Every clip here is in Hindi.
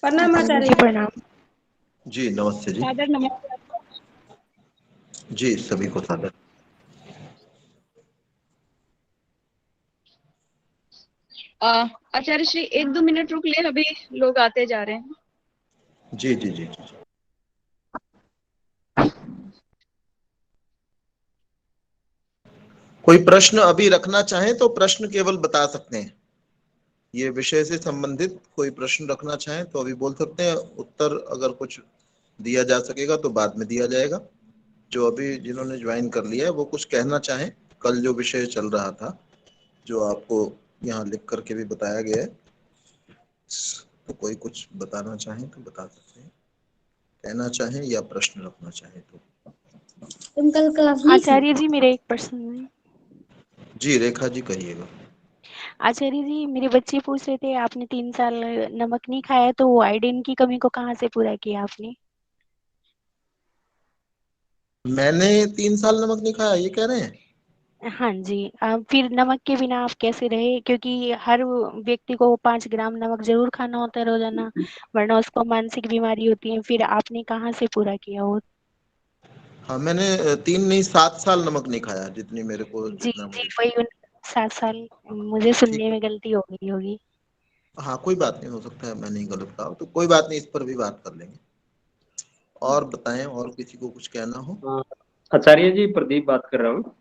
प्रणाम आचार्य जी प्रणाम। जी नमस्ते जी। सादर नमस्कार। जी सभी को सादर। आचार्य श्री 1-2 मिनट रुक ले, अभी लोग आते जा रहे हैं। जी जी जी जी। कोई प्रश्न अभी रखना चाहें तो प्रश्न केवल बता सकते हैं। ये विषय से संबंधित कोई प्रश्न रखना चाहें तो अभी बोल सकते हैं। उत्तर अगर कुछ दिया जा सकेगा तो बाद में दिया जाएगा। जो अभी जिन्होंने ज्वाइन कर लिया है वो कुछ कहना चाहें। कल जो विषय चल रहा था, जो आपको यहाँ लिख करके भी बताया गया है, तो कोई कुछ बताना चाहें तो बता सकते हैं। कहना चाहें या प्रश्न रखना चाहें तो। तुम कल क्लास नहीं थी? आचार्य जी मेरा एक प्रश्न है। जी रेखा जी कहिएगा। आचार्य जी मेरे बच्चे पूछ रहे थे आपने 3 साल नमक नहीं खाया तो वो आयोडीन की कमी को कहाँ से पूरा किया आपने? मैंने 3 साल नमक नहीं खाया ये कह रहे हैं? हाँ जी। फिर नमक के बिना आप कैसे रहे? क्योंकि हर व्यक्ति को 5 ग्राम नमक जरूर खाना होता है रोजाना, वरना उसको मानसिक बीमारी होती है। फिर आपने कहाँ से पूरा किया वो? हाँ मैंने 3 नहीं 7 साल नमक नहीं खाया, जितनी मेरे को जी जितना जी मुझे। वही 7 साल। मुझे ठीक सुनने है। में गलती हो गई होगी। हाँ कोई बात नहीं, हो सकता है मैं नहीं गलत कहा, तो कोई बात नहीं, इस पर भी बात कर लेंगे। और बताएं, और किसी को कुछ कहना हो? आचार्य जी प्रदीप बात कर रहा हूँ।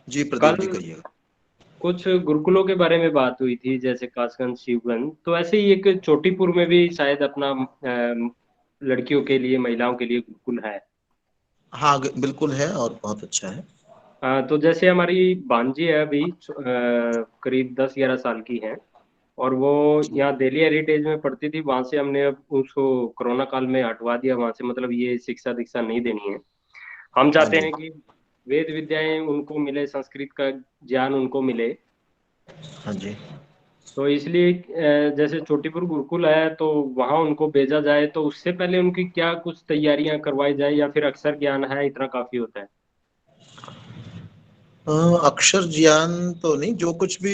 जी प्रदीप जी कल कहिएगा। कुछ गुरुकुलों के बारे में बात हुई थी, जैसे कासगंज शिवगंज, तो ऐसे ही एक चोटीपुर में भी शायद अपना लड़कियों के लिए महिलाओं के लिए गुरुकुल है। हाँ बिल्कुल है और बहुत अच्छा है। तो जैसे हमारी भांजी है अभी करीब 10-11 साल की है, और वो यहाँ दिल्ली हेरिटेज में पढ़ती थी। वहां से हमने अब उसको कोरोना काल में हटवा दिया वहां से, मतलब ये शिक्षा दीक्षा नहीं देनी है। हम हाँ चाहते जी। हैं कि वेद विद्याएं उनको मिले, संस्कृत का ज्ञान उनको मिले। हाँ जी। तो इसलिए जैसे छोटीपुर गुरुकुल है तो वहां उनको भेजा जाए, तो उससे पहले उनकी क्या कुछ तैयारियां करवाई जाए, या फिर अक्षर ज्ञान है इतना काफी होता है? अक्षर ज्ञान तो नहीं, जो कुछ भी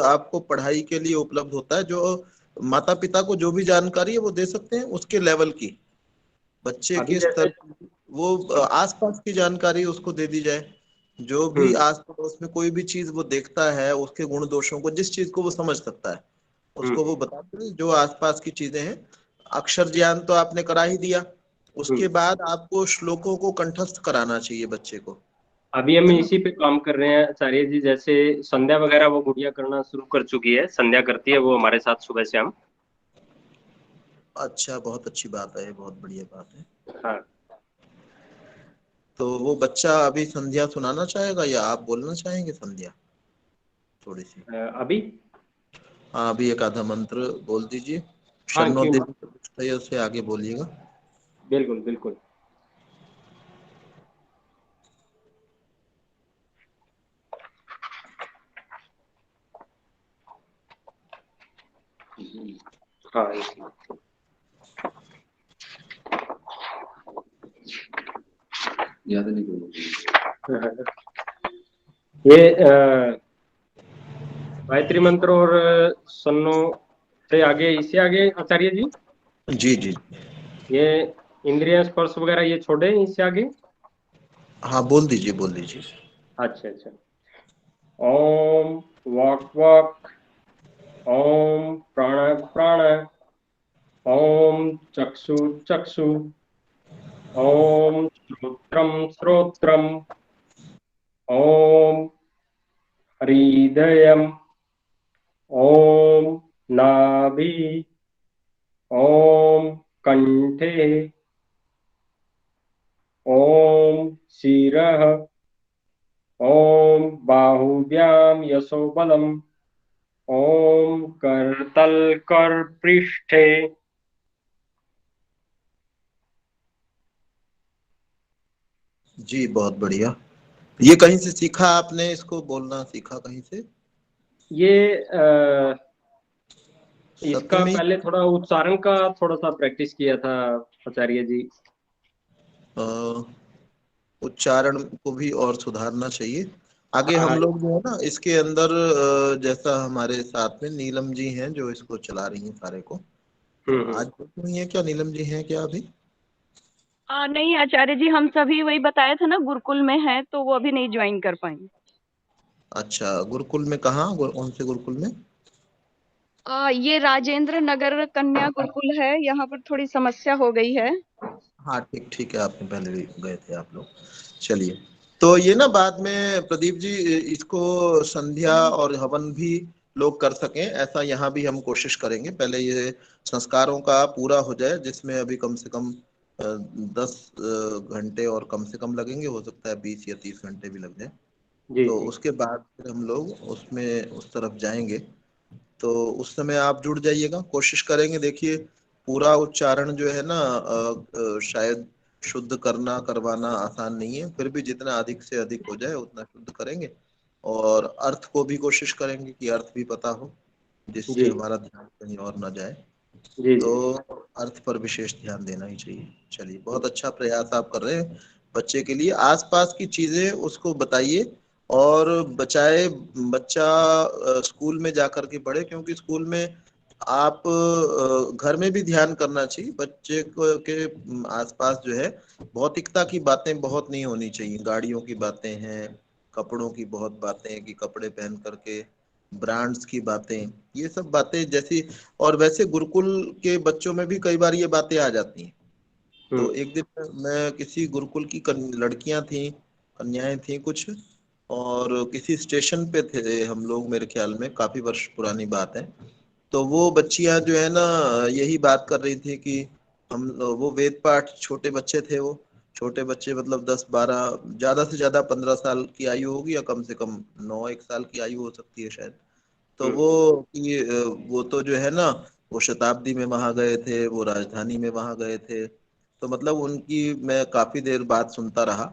आपको पढ़ाई के लिए उपलब्ध होता है, जो माता पिता को जो भी जानकारी है वो दे सकते हैं उसके लेवल की, बच्चे अभी के जैसे स्तर, वो आसपास की जानकारी उसको दे दी जाए। जो भी हम्म आस पड़ोस में कोई भी चीज वो देखता है, उसके गुण दोषों को, जिस चीज को वो समझ सकता है हम्म उसको वो बताते हैं, जो आसपास की चीजें हैं। अक्षर ज्ञान तो आपने करा ही दिया। हम्म उसके बाद आपको श्लोकों को कंठस्थ कराना चाहिए बच्चे को, अभी हम है ना? इसी पे काम कर रहे हैं आचार्य जी। जैसे संध्या वगैरह वो गुड़िया करना शुरू कर चुकी है, संध्या करती है वो हमारे साथ सुबह शाम। अच्छा, बहुत अच्छी बात है, ये बहुत बढ़िया बात है। हाँ। तो वो बच्चा अभी संध्या सुनाना चाहेगा या आप बोलना चाहेंगे संध्या थोड़ी सी? अभी हाँ अभी एक आधा मंत्र बोल दीजिए। हाँ, शन्नो क्यों नहीं। देवी प्रतिष्ठया, उससे आगे बोलिएगा। बिल्कुल बिल्कुल। हाँ याद नहीं। ये गायत्री मंत्र और सन्नो से आगे, इससे आगे आचार्य जी जी जी। ये इंद्रिय स्पर्श वगैरह ये छोड़े इससे आगे। हाँ बोल दीजिए बोल दीजिए। अच्छा अच्छा। ओम वाक वाक, ओम प्राण प्राण, ओम चक्षु चक्षु, ओम श्रोत्रम श्रोत्रम, ओम हृदयम, ओम नाभि, ओम कंठे, ओम शिरः, ओम बाहुव्याम यशोबलम, ओम करतल कर पृष्ठे। जी बहुत बढ़िया। ये कहीं से सीखा आपने, इसको बोलना सीखा कहीं से? ये सत्य इसका में पहले थोड़ा उच्चारण का थोड़ा सा प्रैक्टिस किया था आचार्य जी। अ, उच्चारण को भी और सुधारना चाहिए। आगे हाँ हम लोग जो है ना इसके अंदर, जैसा हमारे साथ में नीलम जी हैं जो इसको चला रही हैं सारे को, आज नहीं है क्या? नीलम जी हैं क्या अभी? नहीं आचार्य जी, हम सभी वही बताया था ना, गुरुकुल में है तो वो अभी नहीं ज्वाइन कर पाएंगे। अच्छा, गुरुकुल में कहाँ? कौन से गुरुकुल में? ये राजेंद्र नगर कन्या गुरुकुल है, यहाँ पर थोड़ी समस्या हो गई है। हाँ ठीक ठीक है, आपने पहले भी गए थे आप लोग। चलिए, तो ये ना बाद में प्रदीप जी इसको संध्या और हवन भी लोग कर सकें, ऐसा यहाँ भी हम कोशिश करेंगे। पहले ये संस्कारों का पूरा हो जाए, जिसमें अभी कम से कम 10 घंटे और कम से कम लगेंगे, हो सकता है 20 या 30 घंटे भी लग जाए। जी तो जी उसके बाद फिर हम लोग उसमें उस तरफ जाएंगे। तो उस समय आप जुड़ जाइएगा, कोशिश करेंगे। देखिए, पूरा उच्चारण जो है ना शायद शुद्ध करना करवाना आसान नहीं है, फिर भी जितना अधिक से अधिक हो जाए उतना शुद्ध करेंगे। और अर्थ को भी कोशिश करेंगे कि अर्थ भी पता हो, जिससे जी हमारा ध्यान कहीं और ना जाए। जी तो जी अर्थ पर विशेष ध्यान देना ही चाहिए। चलिए, बहुत अच्छा प्रयास आप कर रहे हैं बच्चे के लिए। आसपास की चीजें उसको बताइए और बचाए। बच्चा स्कूल में जाकर के पढ़े, क्योंकि स्कूल में आप घर में भी ध्यान करना चाहिए। बच्चे को के आसपास जो है भौतिकता की बातें बहुत नहीं होनी चाहिए। गाड़ियों की बातें हैं, कपड़ों की बहुत बातें हैं कि कपड़े पहन करके, ब्रांड्स की बातें, ये सब बातें जैसी। और वैसे गुरुकुल के बच्चों में भी कई बार ये बातें आ जाती हैं। तो एक दिन मैं किसी गुरुकुल की लड़कियां थी, कन्याएं थी कुछ, और किसी स्टेशन पे थे हम लोग, मेरे ख्याल में काफी वर्ष पुरानी बात है। तो वो बच्चियां जो है ना यही बात कर रही थी कि हम, वो वेद पाठ, छोटे बच्चे थे वो, छोटे बच्चे मतलब 10-12, ज्यादा से ज्यादा 15 साल की आयु होगी, या कम से कम 9-1 साल की आयु हो सकती है शायद। तो वो कि वो तो जो है ना, वो शताब्दी में वहां गए थे, वो राजधानी में वहां गए थे। तो मतलब उनकी मैं काफी देर बात सुनता रहा।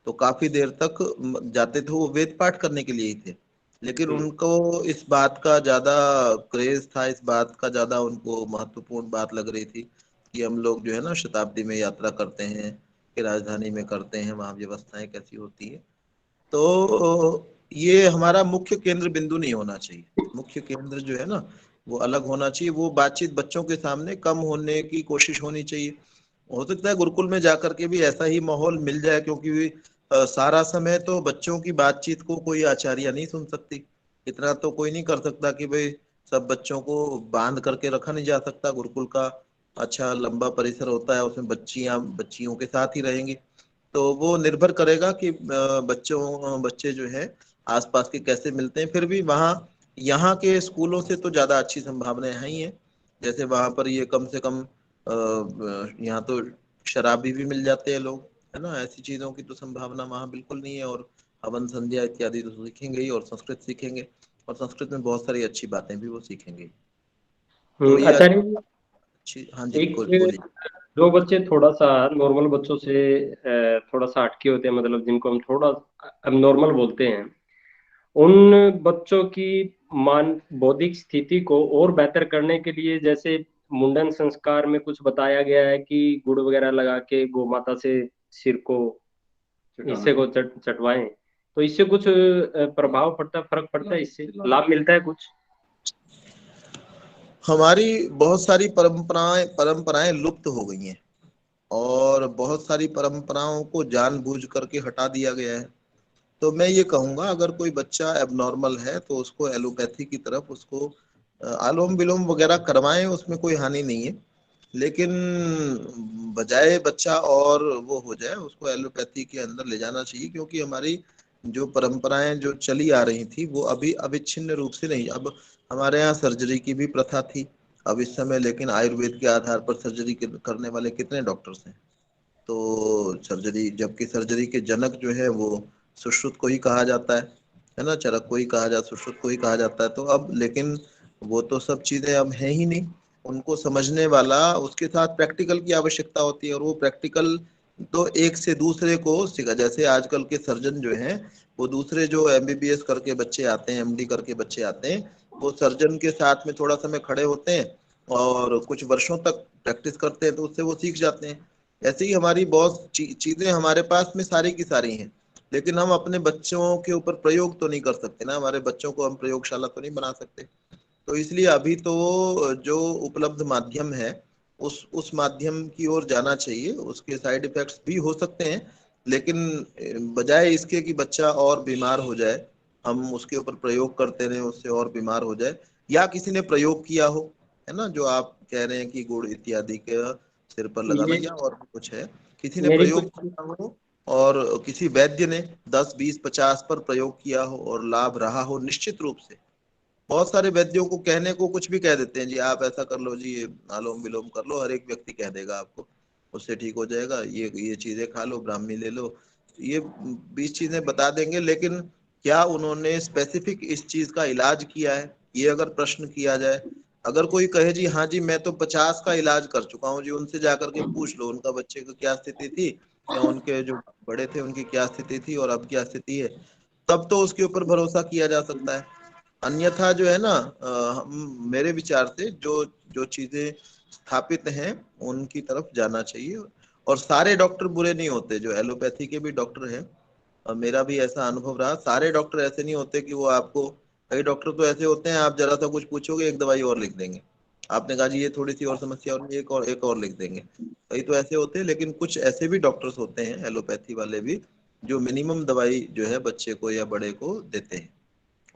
तो काफी देर तक जाते थे, वो वेद पाठ करने के लिए ही थे, लेकिन उनको इस बात का ज्यादा क्रेज था, इस बात का ज्यादा उनको महत्वपूर्ण बात लग रही थी कि हम लोग जो है ना शताब्दी में यात्रा करते हैं, कि राजधानी में करते हैं, वहाँ व्यवस्थाएं कैसी होती है। तो ये हमारा मुख्य केंद्र बिंदु नहीं होना चाहिए। मुख्य केंद्र जो है ना वो अलग होना चाहिए। वो बातचीत बच्चों के सामने कम होने की कोशिश होनी चाहिए। हो सकता है गुरुकुल में जाकर के भी ऐसा ही माहौल मिल जाए, क्योंकि सारा समय तो बच्चों की बातचीत को कोई आचार्य नहीं सुन सकती। इतना तो कोई नहीं कर सकता कि भाई सब बच्चों को बांध करके रखा नहीं जा सकता। गुरुकुल का अच्छा लंबा परिसर होता है, उसमें बच्चियां बच्चियों के साथ ही रहेंगी। तो वो निर्भर करेगा कि बच्चे जो है आसपास के कैसे मिलते हैं। फिर भी वहाँ यहाँ के स्कूलों से तो ज्यादा अच्छी संभावनाएं हैं ही हैं। जैसे वहां पर ये कम से कम यहाँ तो शराबी भी मिल जाते हैं लोग, है ना। ऐसी चीजों की तो संभावना वहाँ बिल्कुल नहीं है। और हवन संध्या इत्यादि तो सीखेंगे ही, और संस्कृत सीखेंगे, और संस्कृत में बहुत सारी अच्छी बातें भी वो सीखेंगे। तो ये आचार्य जी, अच्छी। हाँ जी, एक बोलिए। जो बच्चे थोड़ा सा नॉर्मल बच्चों से थोड़ा सा हटके होते हैं, मतलब जिनको हम थोड़ा अब नॉर्मल बोलते हैं, उन बच्चों की मान बौद्धिक स्थिति को और बेहतर करने के लिए, जैसे मुंडन संस्कार में कुछ बताया गया है कि गुड़ वगैरह लगा के गौ माता से सिर को हिस्से को चटवाएं, तो इससे कुछ प्रभाव पड़ता है, फर्क पड़ता है, इससे लाभ मिलता है कुछ? हमारी बहुत सारी परंपराएं परंपराएं लुप्त हो गई हैं, और बहुत सारी परंपराओं को जानबूझ करके हटा दिया गया है। तो मैं ये कहूंगा, अगर कोई बच्चा एबनॉर्मल है तो उसको एलोपैथी की तरफ, उसको आलोम विलोम वगैरह करवाएं, उसमें कोई हानि नहीं है। लेकिन बजाय बच्चा और वो हो जाए, उसको एलोपैथी के अंदर ले जाना चाहिए, क्योंकि हमारी जो परंपराएं जो चली आ रही थी वो अभी अविच्छिन्न रूप से नहीं। अब हमारे यहाँ सर्जरी की भी प्रथा थी अब इस समय, लेकिन आयुर्वेद के आधार पर सर्जरी करने वाले कितने डॉक्टर्स हैं। तो सर्जरी, जबकि सर्जरी के जनक जो है वो सुश्रुत को ही कहा जाता है ना, चरक को ही कहा जाता, सुश्रुत को ही कहा जाता है। तो अब लेकिन वो तो सब चीजें अब है ही नहीं। उनको समझने वाला, उसके साथ प्रैक्टिकल की आवश्यकता होती है, और वो प्रैक्टिकल तो एक से दूसरे को सिखा। जैसे आजकल के सर्जन जो हैं, वो दूसरे जो एमबीबीएस करके बच्चे आते हैं, एमडी करके बच्चे आते हैं, वो सर्जन के साथ में थोड़ा समय खड़े होते हैं और कुछ वर्षों तक प्रैक्टिस करते हैं, तो उससे वो सीख जाते हैं। ऐसे ही हमारी बहुत चीजें हमारे पास में सारी की सारी हैं, लेकिन हम अपने बच्चों के ऊपर प्रयोग तो नहीं कर सकते ना। हमारे बच्चों को हम प्रयोगशाला तो नहीं बना सकते। तो इसलिए अभी तो जो उपलब्ध माध्यम है उस माध्यम की ओर जाना चाहिए। उसके साइड इफेक्ट्स भी हो सकते हैं, लेकिन बजाय इसके कि बच्चा और बीमार हो जाए, हम उसके ऊपर प्रयोग करते रहे, उससे और बीमार हो जाए, या किसी ने प्रयोग किया हो, है ना, जो आप कह रहे हैं कि गुड़ इत्यादि के सिर पर लगाना, ये या और भी कुछ है, किसी ने मेरी प्रयोग कुछ किया हो और किसी वैद्य ने 10, 20, 50 पर प्रयोग किया हो और लाभ रहा हो, निश्चित रूप से बहुत सारे वैद्यों को कहने को कुछ भी कह देते हैं, जी आप ऐसा कर लो, जी ये अनुलोम विलोम कर लो, हर एक व्यक्ति कह देगा आपको, उससे ठीक हो जाएगा, ये चीजें खा लो, ब्राह्मी ले लो, ये 20 चीजें बता देंगे, लेकिन क्या उन्होंने स्पेसिफिक इस चीज का इलाज किया है, ये अगर प्रश्न किया जाए। अगर कोई कहे जी हाँ जी मैं तो 50 का इलाज कर चुका हूँ जी, उनसे जाकर के पूछ लो उनका बच्चे की क्या स्थिति थी, या उनके जो बड़े थे उनकी क्या स्थिति थी और अब क्या स्थिति है, तब तो उसके ऊपर भरोसा किया जा सकता है। अन्यथा जो है ना, मेरे विचार से जो जो चीजें स्थापित हैं उनकी तरफ जाना चाहिए। और सारे डॉक्टर बुरे नहीं होते, जो एलोपैथी के भी डॉक्टर हैं, और मेरा भी ऐसा अनुभव रहा, सारे डॉक्टर ऐसे नहीं होते कि वो आपको, कई डॉक्टर तो ऐसे होते हैं आप जरा सा कुछ पूछोगे एक दवाई और लिख देंगे, आपने कहा जी ये थोड़ी सी और समस्या और एक और लिख देंगे। कई तो ऐसे होते हैं, लेकिन कुछ ऐसे भी डॉक्टर्स होते हैं एलोपैथी वाले भी, जो मिनिमम दवाई जो है बच्चे को या बड़े को देते हैं,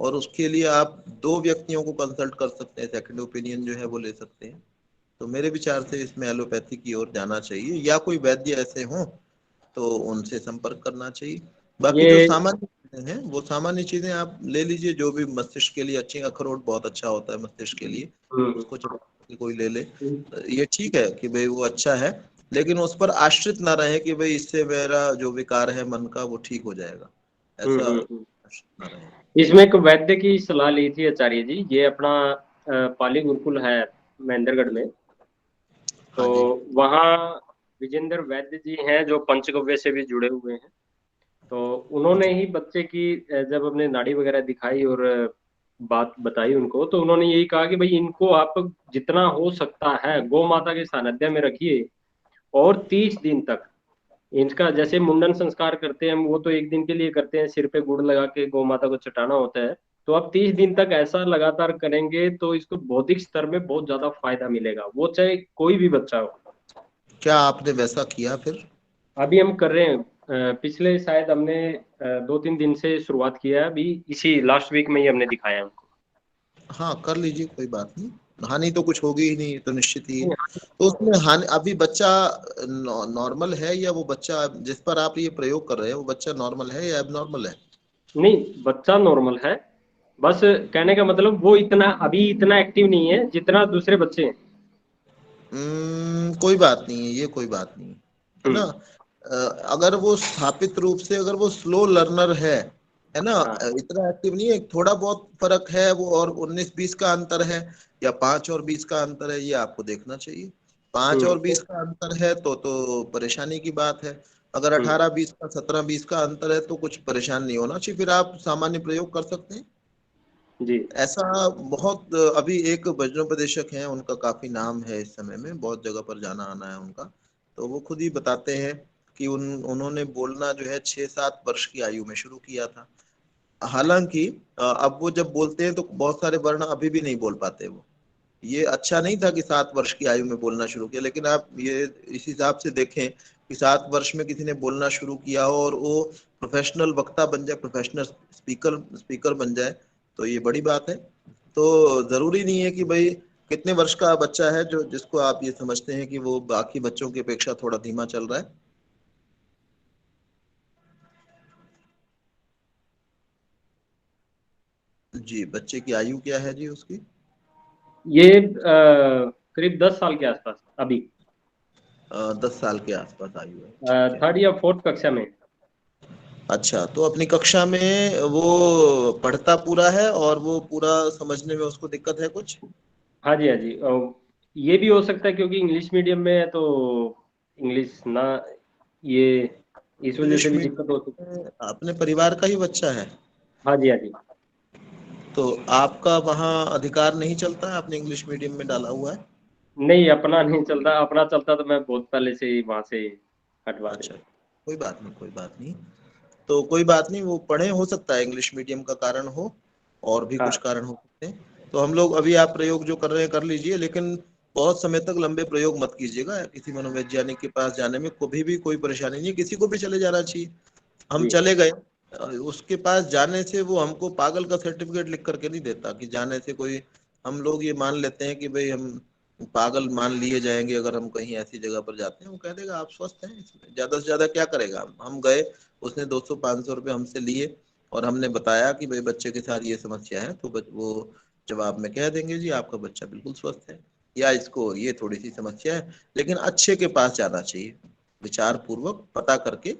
और उसके लिए आप 2 व्यक्तियों को कंसल्ट कर सकते हैं, सेकंड ओपिनियन जो है वो ले सकते हैं। तो मेरे विचार से इसमें एलोपैथी की ओर जाना चाहिए, या कोई वैद्य ऐसे हों तो उनसे संपर्क करना चाहिए। बाकी जो ये सामान्य चीजें हैं वो सामान्य चीजें आप ले लीजिए, जो भी मस्तिष्क के लिए अच्छी, अखरोट बहुत अच्छा होता है मस्तिष्क के लिए, हम्म, उसको चबा के कोई ले ले, ये ठीक है कि भाई वो अच्छा है, लेकिन उस पर आश्रित ना रहे कि भाई इससे मेरा जो विकार है मन का वो ठीक हो जाएगा, ऐसा हम्म। आश्रित ना रहे। इसमें एक वैद्य की सलाह ली थी आचार्य जी, ये अपना पाली गुरुकुल है महेंद्रगढ़ में, तो हाँ जी। वहाँ विजेंद्र वैद्य जी हैं जो पंचगव्य से भी जुड़े हुए हैं। तो उन्होंने ही बच्चे की जब अपने नाड़ी वगैरह दिखाई और बात बताई उनको, तो उन्होंने यही कहा कि भाई इनको आप जितना हो सकता है गौ माता के सानिध्य में रखिए, और 30 दिन तक इनका जैसे मुंडन संस्कार करते हैं हम, वो तो एक दिन के लिए करते हैं, सिर पे गुड़ लगा के गौ माता को चटाना होता है। तो आप 30 दिन तक ऐसा लगातार करेंगे तो इसको बौद्धिक स्तर में बहुत ज्यादा फायदा मिलेगा, वो चाहे कोई भी बच्चा हो। क्या आपने वैसा किया फिर? अभी हम कर रहे हैं, पिछले शायद हमने 2-3 दिन से शुरुआत किया है, अभी इसी लास्ट वीक में ही हमने दिखाया है उनको। हाँ कर लीजिए, कोई बात नहीं, हानि तो कुछ होगी ही नहीं, तो निश्चित ही है। तो उसमें हानि, अभी बच्चा नॉर्मल है, या वो बच्चा जिस पर आप ये प्रयोग कर रहे हैं वो बच्चा नॉर्मल है या एबनॉर्मल है? नहीं, बच्चा नॉर्मल है, बस कहने का मतलब वो इतना अभी इतना एक्टिव नहीं है जितना दूसरे बच्चे हैं। कोई बात नहीं है, ये कोई बात नहीं है ना। हम्म। अगर वो स्थापित रूप से, अगर वो स्लो लर्नर है ना, हाँ। इतना एक्टिव नहीं है, थोड़ा बहुत फर्क है वो, और 19-20 का अंतर है, या 5 और 20 का अंतर है, ये आपको देखना चाहिए। 5 और 20 का अंतर है तो परेशानी की बात है। अगर हम्म। 18-20 का, 17-20 का अंतर है तो कुछ परेशान नहीं होना चाहिए, फिर आप सामान्य प्रयोग कर सकते हैं। जी। ऐसा बहुत, अभी एक वज्रोपदेशक हैं, उनका काफी नाम है इस समय में, बहुत जगह पर जाना आना है उनका, तो वो खुद ही बताते हैं कि उन्होंने बोलना जो है 6-7 वर्ष की आयु में शुरू किया था। हालांकि अब वो जब बोलते हैं तो बहुत सारे वर्ण अभी भी नहीं बोल पाते वो। ये अच्छा नहीं था कि 7 वर्ष की आयु में बोलना शुरू किया, लेकिन आप ये इस हिसाब से देखें कि 7 वर्ष में किसी ने बोलना शुरू किया हो और वो प्रोफेशनल वक्ता बन जाए, प्रोफेशनल स्पीकर स्पीकर बन जाए, तो ये बड़ी बात है। तो जरूरी नहीं है कि भाई कितने वर्ष का बच्चा है जो जिसको आप ये समझते हैं कि वो बाकी बच्चों की अपेक्षा थोड़ा धीमा चल रहा है। जी, बच्चे की आयु क्या है जी उसकी? ये करीब 10 साल के आसपास अभी, 10 साल के आसपास आयु है, ठीक है। 3rd या 4th कक्षा में। अच्छा, तो अपनी कक्षा में वो पढ़ता पूरा है और वो पूरा समझने में उसको दिक्कत है कुछ? हाँ जी, हाँ जी, ये भी हो सकता है क्योंकि इंग्लिश मीडियम में है, तो इंग्लिश ना, ये इस वजह से इंग्लिश भी दिक्कत हो सकती मीडियम में अपने परिवार का ही बच्चा है, है। हाँ जी, हाँ जी। तो आपका वहाँ अधिकार नहीं चलता है, आपने इंग्लिश मीडियम में डाला हुआ है? नहीं, अपना नहीं चलता, अपना चलता तो मैं बहुत पहले से ही वहां से हटवा अच्छा, देता। कोई बात नहीं, कोई बात नहीं, तो कोई बात नहीं, वो पढ़े, हो सकता है इंग्लिश मीडियम का कारण हो, और भी कुछ हाँ। कारण हो सकते हैं। तो हम लोग अभी, आप प्रयोग जो कर रहे हैं कर लीजिए, लेकिन बहुत समय तक लंबे प्रयोग मत कीजिएगा। किसी मनोवैज्ञानिक के पास जाने में कभी भी कोई परेशानी नहीं, किसी को भी चले जाना चाहिए। हम जी। चले गए, उसके पास जाने से वो हमको पागल का सर्टिफिकेट लिख करके नहीं देता कि जाने से कोई, हम लोग ये मान लेते हैं कि भाई हम पागल मान लिए जाएंगे अगर हम कहीं ऐसी जगह पर जाते हैं। वो कह देगा आप स्वस्थ हैं, इसमें ज्यादा से ज्यादा क्या करेगा। हम गए, उसने 200-500 रुपये हमसे लिए और हमने बताया कि भाई बच्चे के साथ ये समस्या है, तो वो जवाब में कह देंगे जी आपका बच्चा बिल्कुल स्वस्थ है, या इसको ये थोड़ी सी समस्या है। लेकिन अच्छे के पास जाना चाहिए, विचार पूर्वक पता करके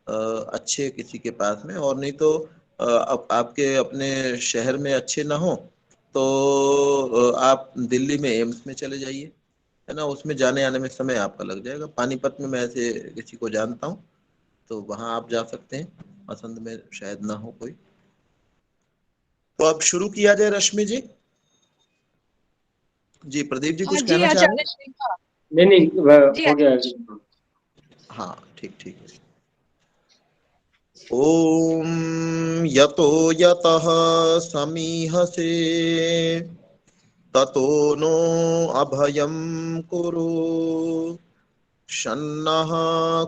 अच्छे किसी के पास में। और नहीं तो अब आपके अपने शहर में अच्छे ना हो तो आप दिल्ली में एम्स में चले जाइए, है ना। उसमें जाने आने में समय आपका लग जाएगा। पानीपत में मैं ऐसे किसी को जानता हूँ, तो वहां आप जा सकते हैं, पसंद में शायद ना हो कोई। तो अब शुरू किया जाए रश्मि जी। जी प्रदीप जी कुछ जी कहना चाह रहे आचार्य हैं? जी। नहीं, जी हो गया। हाँ ठीक ठीक है। ओम यतो यतः समीहसे ततो नो अभयं कुरु शन्नः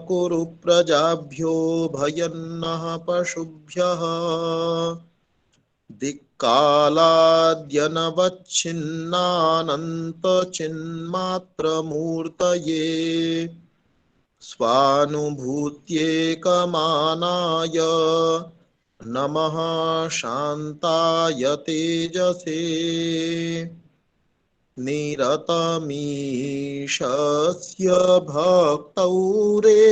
कुरु प्रजाभ्यो भयन्नः पशुभ्यः दिक्कालाद्यनवच्छिन्नानन्तचिन्मात्रमूर्तये स्वानुभूत्येकमानाय नमः शान्ताय तेजसे निरतमीशस्य भक्तौ रे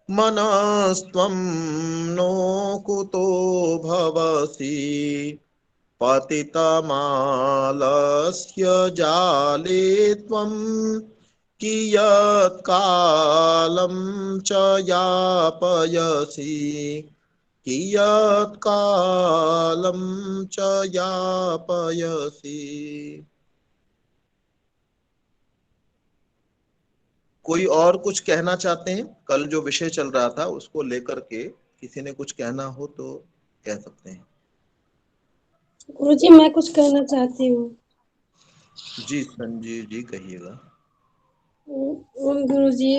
मनस्त्वं नो कुतो भवसि पतितमालस्य जाले त्वं कियत्कालं च यापयसि कियत्कालं च यापयसि। कोई और कुछ कहना चाहते हैं? कल जो विषय चल रहा था उसको लेकर के किसी ने कुछ कहना हो तो कह सकते हैं। गुरुजी मैं कुछ कहना चाहती हूँ। जी संजीव जी कहिएगा। गुरुजी,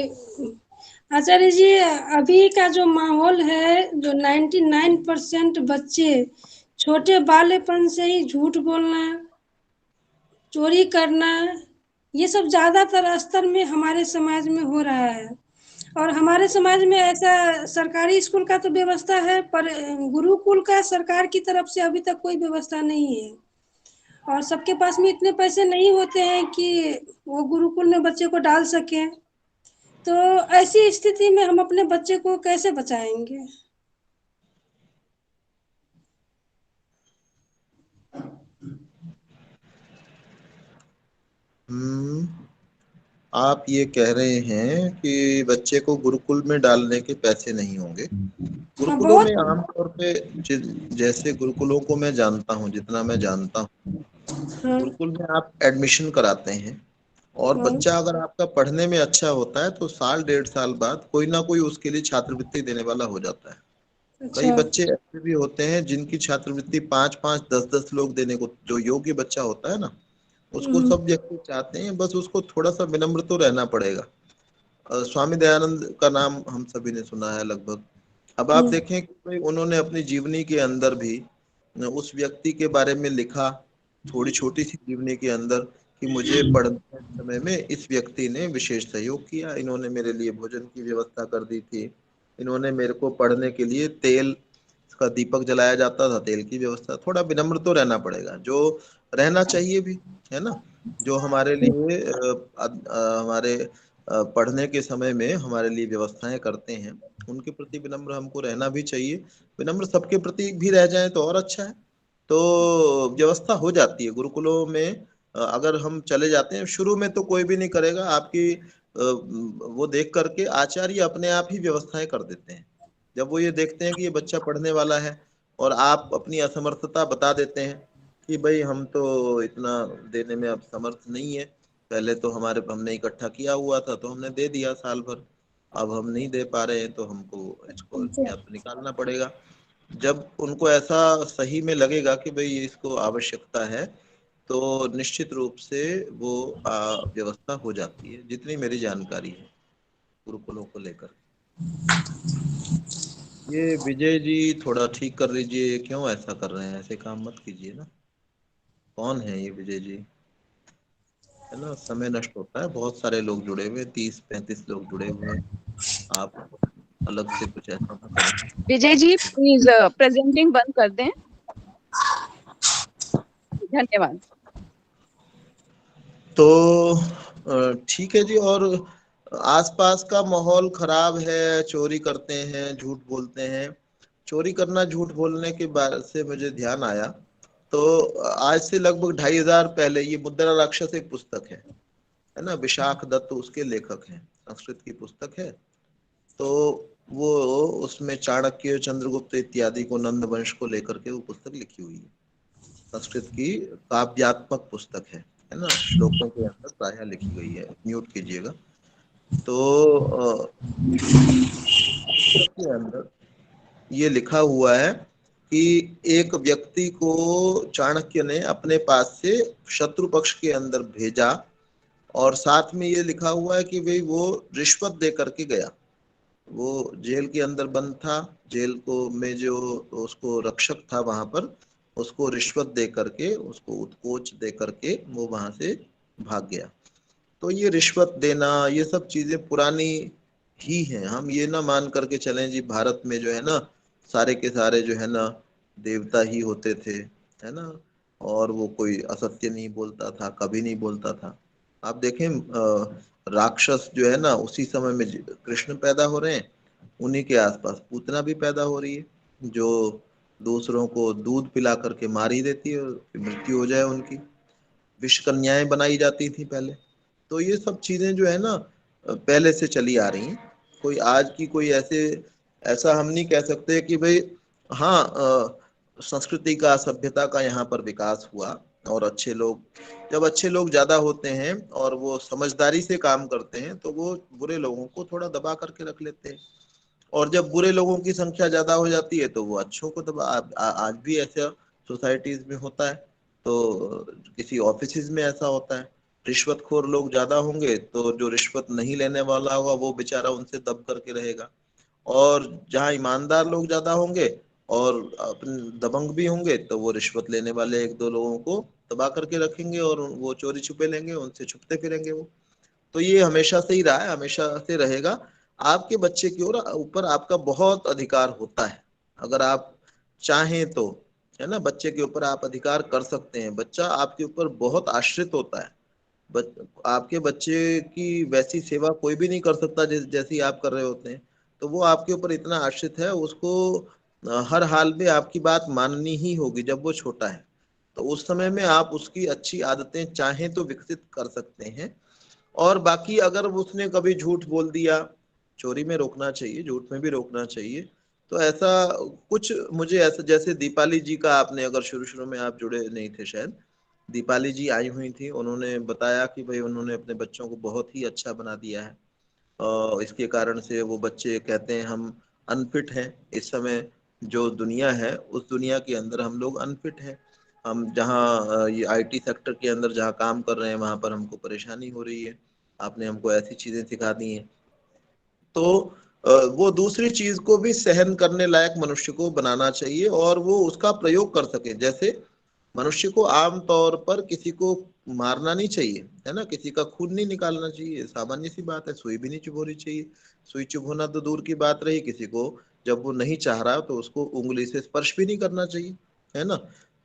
आचार्य जी, अभी का जो माहौल है, जो 99% बच्चे छोटे बालेपन से ही झूठ बोलना, चोरी करना, ये सब ज्यादातर स्तर में हमारे समाज में हो रहा है। और हमारे समाज में ऐसा सरकारी स्कूल का तो व्यवस्था है, पर गुरुकुल का सरकार की तरफ से अभी तक कोई व्यवस्था नहीं है। और सबके पास में इतने पैसे नहीं होते हैं कि वो गुरुकुल में बच्चे को डाल सकें। तो ऐसी स्थिति में हम अपने बच्चे को कैसे बचाएंगे? आप ये कह रहे हैं कि बच्चे को गुरुकुल में डालने के पैसे नहीं होंगे। हाँ, गुरुकुलों बहुत। में आमतौर पे जैसे गुरुकुलों को मैं जानता हूँ, जितना मैं जानता हूँ, हाँ, गुरुकुल में आप एडमिशन कराते हैं और हाँ, बच्चा अगर आपका पढ़ने में अच्छा होता है तो साल 1.5 साल बाद कोई ना कोई उसके लिए छात्रवृत्ति देने वाला हो जाता है। कई अच्छा। बच्चे ऐसे भी होते हैं जिनकी छात्रवृत्ति 5-5, 10-10 लोग देने को, जो योग्य बच्चा होता है ना, उसको हम्म, सब व्यक्ति चाहते हैं। बस उसको थोड़ा सा विनम्र तो रहना पड़ेगा। स्वामी दयानंद का नाम हम सभी ने सुना है लगभग। अब आप हम्म, देखें कि भाई उन्होंने अपनी जीवनी के अंदर भी उस व्यक्ति के बारे में लिखा, थोड़ी छोटी सी जीवनी के अंदर, कि मुझे पढ़ने समय में इस व्यक्ति ने विशेष सहयोग किया, इन्होंने मेरे लिए भोजन की व्यवस्था कर दी थी, इन्होंने मेरे को पढ़ने के लिए तेल का दीपक जलाया जाता था, तेल की व्यवस्था। थोड़ा विनम्र तो रहना पड़ेगा, जो रहना चाहिए भी, है ना। जो हमारे लिए हमारे पढ़ने के समय में हमारे लिए व्यवस्थाएं करते हैं, उनके प्रति विनम्र हमको रहना भी चाहिए। विनम्र सबके प्रति भी रह जाए तो और अच्छा है। तो व्यवस्था हो जाती है गुरुकुलों में। अगर हम चले जाते हैं, शुरू में तो कोई भी नहीं करेगा आपकी, वो देख करके आचार्य अपने आप ही व्यवस्थाएं कर देते हैं। जब वो ये देखते हैं कि ये बच्चा पढ़ने वाला है और आप अपनी असमर्थता बता देते हैं कि भाई हम तो इतना देने में अब समर्थ नहीं है, पहले तो हमने इकट्ठा किया हुआ था तो हमने दे दिया साल भर, अब हम नहीं दे पा रहे हैं तो हमको इसको अच्छा। या तो निकालना पड़ेगा। जब उनको ऐसा सही में लगेगा कि भाई इसको आवश्यकता है, तो निश्चित रूप से वो व्यवस्था हो जाती है, जितनी मेरी जानकारी है गुरुकुलों को लेकर। ये विजय जी थोड़ा ठीक कर लीजिए, क्यों ऐसा कर रहे हैं? ऐसे काम मत कीजिए ना। कौन है ये विजय जी? है ना, समय नष्ट होता है। बहुत सारे लोग जुड़े हुए, 30-35 लोग जुड़े हुए हैं। आप अलग से कुछ ऐसा ना करें। विजय जी प्लीज प्रेजेंटिंग बंद कर दें, धन्यवाद। तो ठीक है जी। और आसपास का माहौल खराब है, चोरी करते हैं, झूठ बोलते हैं। चोरी करना, झूठ बोलने के बारे से मुझे ध्यान आया। तो आज से लगभग 2500 पहले, ये मुद्रा राक्षस एक पुस्तक है ना, विशाख दत्त उसके लेखक हैं, संस्कृत की पुस्तक है। तो वो उसमें चाणक्य, चंद्रगुप्त इत्यादि को, नंद वंश को लेकर के वो पुस्तक लिखी हुई है। संस्कृत की काव्यात्मक पुस्तक है ना, श्लोकों के अंदर प्रायः लिखी गई है। म्यूट कीजिएगा। तो पुस्तक के अंदर ये लिखा हुआ है कि एक व्यक्ति को चाणक्य ने अपने पास से शत्रु पक्ष के अंदर भेजा, और साथ में ये लिखा हुआ है कि भाई वो रिश्वत दे करके गया। वो जेल के अंदर बंद था, जेल को में जो उसको रक्षक था वहां पर, उसको रिश्वत दे करके, उसको उत्कोच दे करके वो वहां से भाग गया। तो ये रिश्वत देना, ये सब चीजें पुरानी ही हैं। हम ये ना मान करके चलें जी भारत में जो है ना सारे के सारे जो है ना देवता ही होते थे, है ना, और वो कोई असत्य नहीं बोलता था, कभी नहीं बोलता था। आप देखें राक्षस जो है ना उसी समय में कृष्ण पैदा हो रहे हैं, उन्हीं के आसपास पूतना भी पैदा हो रही है, जो दूसरों को दूध पिला करके मार ही देती है, मृत्यु हो जाए उनकी। विष कन्याएं बनाई जाती थी पहले। तो ये सब चीजें जो है ना पहले से चली आ रही हैं। कोई आज की कोई ऐसा हम नहीं कह सकते कि भाई हाँ संस्कृति का, सभ्यता का यहाँ पर विकास हुआ, और अच्छे लोग, जब अच्छे लोग ज्यादा होते हैं और वो समझदारी से काम करते हैं तो वो बुरे लोगों को थोड़ा दबा करके रख लेते हैं। और जब बुरे लोगों की संख्या ज्यादा हो जाती है तो वो अच्छों को दबा आज भी ऐसा सोसाइटीज में होता है। तो किसी ऑफिस में ऐसा होता है, रिश्वतखोर लोग ज्यादा होंगे तो जो रिश्वत नहीं लेने वाला होगा वो बेचारा उनसे दब करके रहेगा। और जहाँ ईमानदार लोग ज्यादा होंगे और अपने दबंग भी होंगे तो वो रिश्वत लेने वाले एक दो लोगों को दबा करके रखेंगे, और वो चोरी छुपे लेंगे, उनसे छुपते फिरेंगे वो। तो ये हमेशा से ही रहा है, हमेशा से रहेगा। आपके बच्चे की ओर ऊपर आपका बहुत अधिकार होता है, अगर आप चाहें तो, है ना, बच्चे के ऊपर आप अधिकार कर सकते हैं। बच्चा आपके ऊपर बहुत आश्रित होता है। आपके बच्चे की वैसी सेवा कोई भी नहीं कर सकता जैसी आप कर रहे होते हैं। तो वो आपके ऊपर इतना आश्रित है, उसको हर हाल में आपकी बात माननी ही होगी जब वो छोटा है। तो उस समय में आप उसकी अच्छी आदतें चाहें तो विकसित कर सकते हैं। और बाकी अगर उसने कभी झूठ बोल दिया, चोरी में रोकना चाहिए, झूठ में भी रोकना चाहिए। तो ऐसा कुछ, मुझे ऐसा जैसे दीपाली जी का, आपने अगर शुरू शुरू में आप जुड़े नहीं थे शायद, दीपाली जी आई हुई थी, उन्होंने बताया कि भाई उन्होंने अपने बच्चों को बहुत ही अच्छा बना दिया है। इसके कारण से वो बच्चे कहते हैं हम अनफिट हैं इस समय, जो दुनिया है उस दुनिया के अंदर हम लोग अनफिट हैं। हम जहाँ ये आईटी सेक्टर के अंदर जहाँ काम कर रहे हैं वहां पर हमको परेशानी हो रही है, आपने हमको ऐसी चीजें सिखा दी हैं। तो वो दूसरी चीज को भी सहन करने लायक मनुष्य को बनाना चाहिए, और वो उसका प्रयोग कर सके। जैसे मनुष्य को आम तौर पर किसी को मारना नहीं चाहिए, है ना, किसी का खून नहीं निकालना चाहिए, सामान्य सी बात है। सुई भी नहीं चुभोनी चाहिए। सुई चुभोना तो दूर की बात रही, किसी को जब वो नहीं चाह रहा तो उसको उंगली से स्पर्श भी नहीं करना चाहिए, है ना।